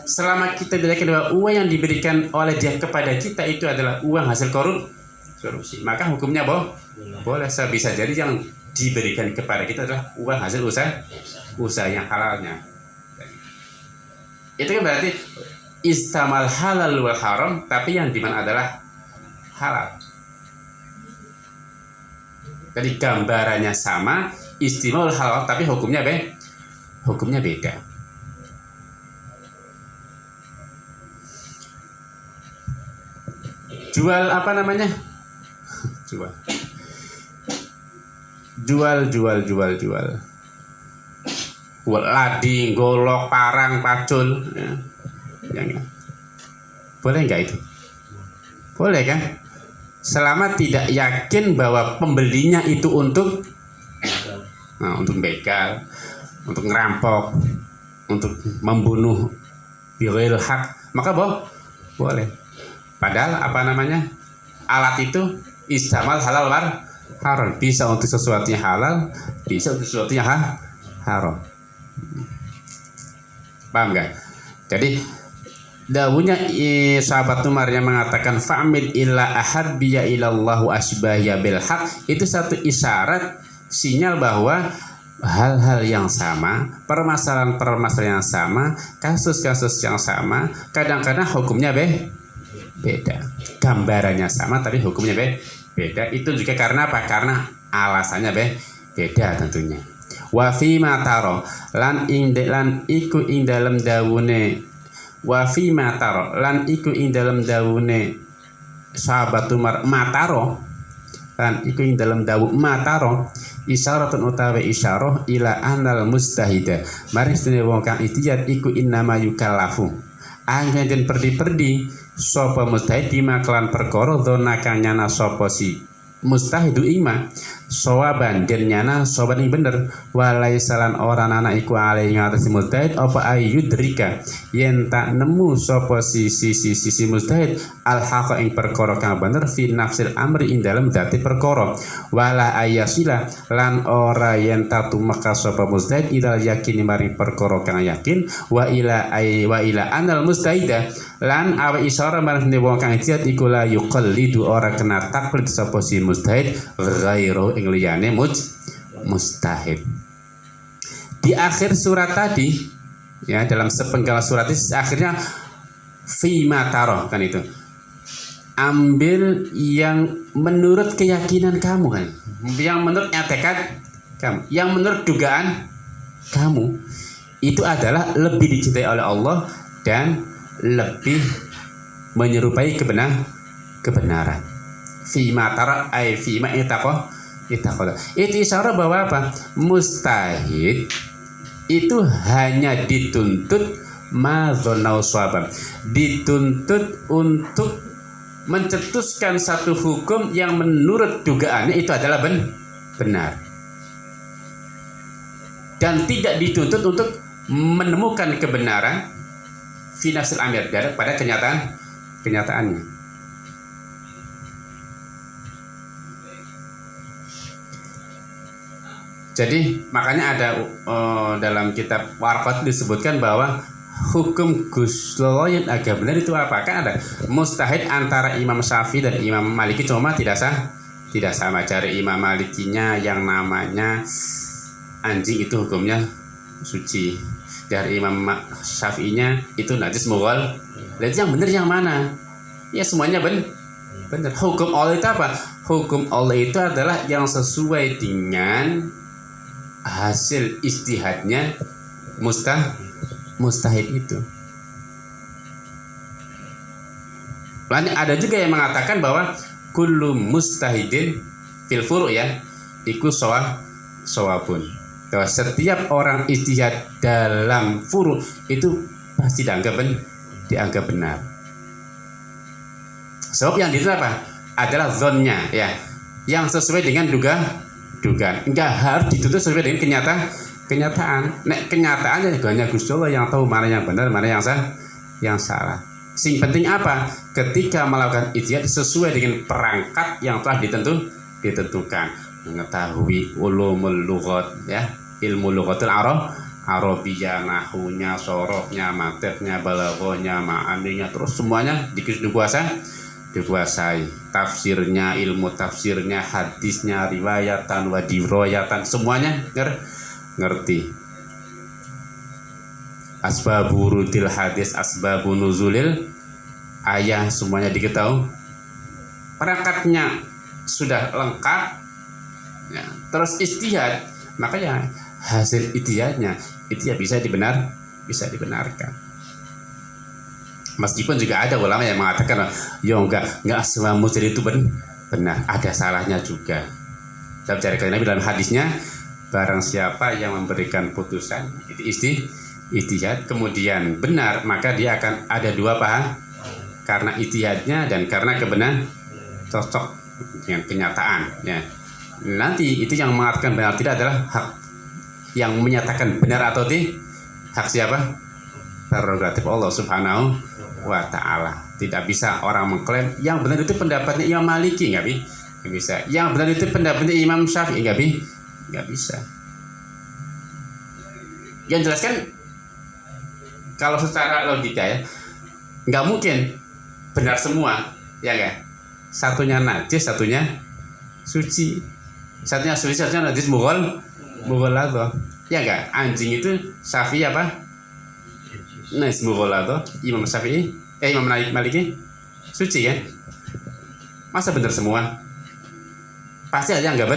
selama kita tidak yakin bahwa uang yang diberikan oleh dia kepada kita itu adalah uang hasil korupsi, maka hukumnya boleh. Bisa jadi yang diberikan kepada kita adalah uang hasil usaha yang halalnya. Itu kan berarti istamal halal wal haram, tapi yang dimana adalah halal. Jadi gambarannya sama, istimal halal, tapi hukumnya beda. Jual apa namanya? Jual. Ladi, golok, parang, pacul, ya. Boleh nggak itu? Boleh kan? Selama tidak yakin bahwa pembelinya itu untuk begal, untuk ngerampok, untuk membunuh bighairil haq, maka boleh. Padahal apa namanya, alat itu istamal halal war haram, bisa untuk sesuatu yang halal, bisa untuk sesuatu yang haram. Paham nggak? Jadi dawuhnya sahabat Umar yang mengatakan fa'mil illa ahabbiya ilallahu asbahya bil haq, itu satu isyarat sinyal bahwa hal-hal yang sama, permasalahan yang sama, kasus-kasus yang sama, kadang-kadang hukumnya beda, gambarannya sama tapi hukumnya beda. Itu juga karena apa? Karena alasannya beda tentunya. Wa fi ma taro lan iku ing dalem dawune, wa fi ma taro lan iku ing dalem dawune sahabat Umar mataro, lan iku ing dalem dawu mataro isyaratun utawi isyarah ila anal mustahida, mari stene wong kang ihtiyat iku innama yukallafu anggen den perdi sapa mustahid bima kelan perkara dzona kang nyana sapa si mustahidu ima sawaban den nyana sawaban ing bener, walaisalan orang anak iku alai ngatasi mustahid apa ayudrika yen tak nemu sapa si mustahid al haqa ing perkara kang bener fi nafsil amri ing dalem dati perkara, wala ayasila lan ora yen tak tumeka sapa mustahid idal yakini maring perkara kang yakin, wa ila anal mustahida lan awa isyara maring wong kang ijtihad iku la yuqallidu ora kena taklid sapa si mustahid ghairu ing liyane mustahid. Di akhir surat tadi ya, dalam sepenggal surat ini akhirnya fi mataro kan itu, ambil yang menurut keyakinan kamu kan, yang menurut tekad kamu, yang menurut dugaan kamu itu adalah lebih dicintai oleh Allah dan lebih menyerupai kebenaran. Fi matara ay fi ma itaqah. Itu isyarat bahwa apa? Mustahid itu hanya dituntut madzonau swaban, dituntut untuk mencetuskan satu hukum yang menurut dugaannya itu adalah benar, dan tidak dituntut untuk menemukan kebenaran fi nafsil amir pada kenyataannya. Jadi makanya ada dalam kitab Warqat disebutkan bahwa hukum guslo yang agak benar itu apa? Kan ada mustahid antara Imam Syafi'i dan Imam Maliki, cuma tidak sama. Dari Imam Malikinya yang namanya anjing itu hukumnya suci, dari Imam Syafi'inya itu najis mughal. Lihat yang benar yang mana? Ya semuanya benar. Hukum Allah itu apa? Hukum Allah itu adalah yang sesuai dengan hasil ijtihadnya mustahid itu. Lalu ada juga yang mengatakan bahwa kullu mustahidin fil furu' ya iku sawabun. Bahwa setiap orang ijtihad dalam furu' itu pasti dianggap benar. Sebab yang itu apa? Adalah zonnya ya, yang sesuai dengan dugaan. Enggak harus dituntut sesuai dengan kenyataan. Nek kenyataannya hanya Gusti Allah yang tahu mana yang benar, mana yang salah. Sing penting apa? Ketika melakukan ijtihad sesuai dengan perangkat yang telah ditentukan, mengetahui ulumul lughat ya, ilmu lughatul Arabiyah, nahunya, sorohnya, mateknya, balaghahnya, ma'aninya, terus semuanya dikuasai. Tafsirnya, ilmu tafsirnya, hadisnya, riwayatan, wa diroyatan, semuanya ngerti. Asbabu rudil hadis, asbabu nuzulil ayah, semuanya diketahui. Perangkatnya sudah lengkap ya. Terus ijtihad, makanya hasil ijtihadnya itu ya bisa dibenarkan. Meskipun juga ada ulama yang mengatakan ya enggak semua mujtahid itu benar, ada salahnya juga. Dalam cara Nabi dalam hadisnya, barang siapa yang memberikan putusan itu ijtihad kemudian benar, maka dia akan ada dua paha, karena ijtihadnya dan karena kebenaran cocok dengan kenyataan ya. Nanti itu yang mengatakan benar tidak adalah hak yang menyatakan benar atau tidak, hak siapa? Prerogatif Allah Subhanahu wa ta'ala. Tidak bisa orang mengklaim yang benar itu pendapatnya Imam Maliki, nggak bisa. Yang benar itu pendapatnya Imam Syafi'i, nggak bisa. Yang jelas kan kalau secara logika ya nggak mungkin benar semua ya kan. Satunya najis, satunya suci. Satunya suci, satunya najis, mughalladhah. Ya enggak? Anjing itu Syafi'i apa? Najis mughalladhah. Imam Syafi'i, Imam Maliki suci kan? Masa benar semua? Pasti aja enggak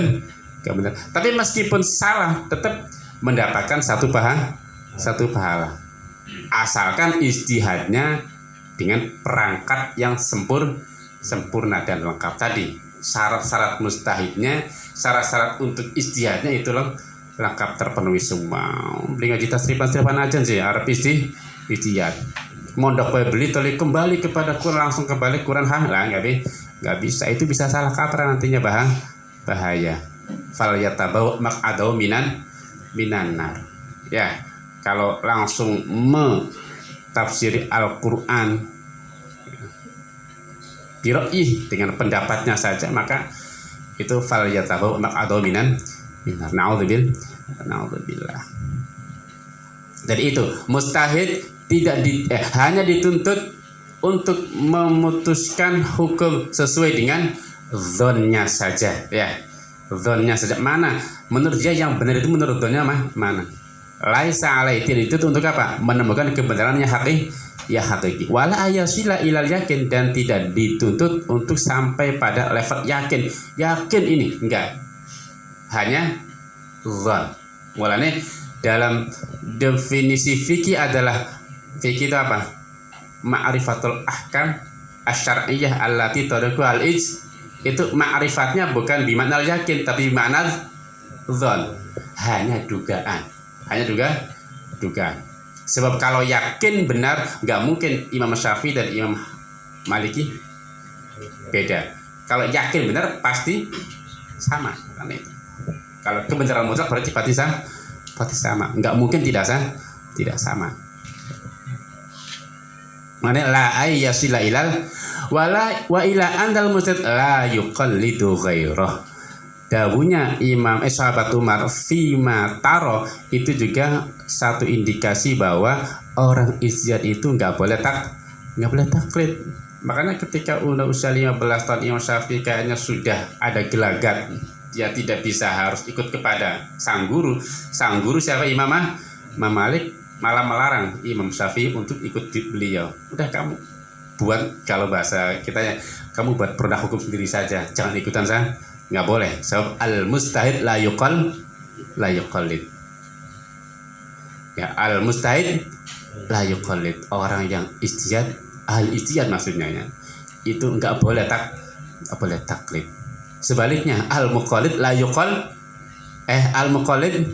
benar. Tapi meskipun salah tetap mendapatkan satu pahala. Asalkan ijtihadnya dengan perangkat yang sempurna dan lengkap tadi. Syarat-syarat mustahidnya, syarat-syarat untuk ijtihadnya itu lengkap terpenuhi semua. Beli ngaji tasrifan aja sih Arab ijtihad. Mondok beli toli kembali kepada Quran, langsung kembali Quran lah nggak bisa. Itu bisa salah kaprah nantinya bahaya. Fal yatabau maq'adahu minan nar. Ya, kalau langsung mentafsiri Al-Qur'an bira'ih dengan pendapatnya saja, maka itu fal yatahu maq'adahu minan nar. Na'udzubillah. Jadi itu mustahid tidak hanya dituntut untuk memutuskan hukum sesuai dengan zonnya saja ya. Zonnya saja mana menurut dia yang benar itu, menurut zonnya mana. Laisa alaihi itu untuk apa? Menemukan kebenarannya hakiki. Wala ayasila ilal yakin, dan tidak dituntut untuk sampai pada level yakin. Yakin ini enggak. Hanya zon. Walane dalam definisi fikih adalah fikih itu apa? Ma'rifatul ahkam asy-syar'iyyah allati tariqu itu ma'rifatnya bukan bimakna yakin tapi bimakna zon. Hanya dugaan. Sebab kalau yakin benar, nggak mungkin Imam Syafi'i dan Imam Maliki beda. Kalau yakin benar pasti sama. Kalau kebenaran mutlak berarti pasti sama. Nggak mungkin tidak sama. Mana la ayyasila ilal wa ila andal mustad la yuqallidu ghairah. Dawuhnya Imam sahabat Umar fima taro itu juga satu indikasi bahwa orang ijtihad itu nggak boleh taklid. Makanya ketika usia 15 tahun Imam Syafi'i kayaknya sudah ada gelagat, dia tidak bisa harus ikut kepada sang guru. Sang guru siapa? Imam Malik malah melarang Imam Syafi'i untuk ikut beliau. Udah kamu buat, kalau bahasa kita ya, kamu buat produk hukum sendiri saja, jangan ikutan saya. Nggak boleh, sebab al-mustahid la yuqallid. Ya, al-mustahid la yuqallid. Orang yang ijtihad, ahli ijtihad maksudnya ya, itu nggak boleh taklid. Sebaliknya al-muqallid la al-muqallid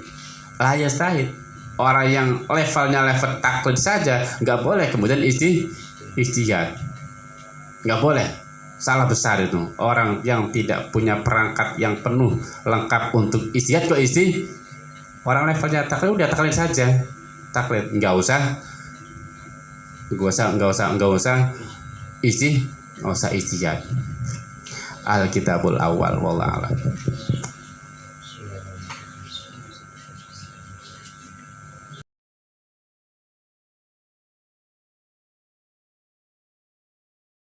la yastahid. Orang yang levelnya level taklid saja nggak boleh kemudian ijtihad. Nggak boleh. Salah besar itu. Orang yang tidak punya perangkat yang penuh lengkap untuk ijtihad kok orang levelnya taklid, udah taklid saja. Taklid, nggak usah ijtihad. Al-kitabul awal wallahu a'lam.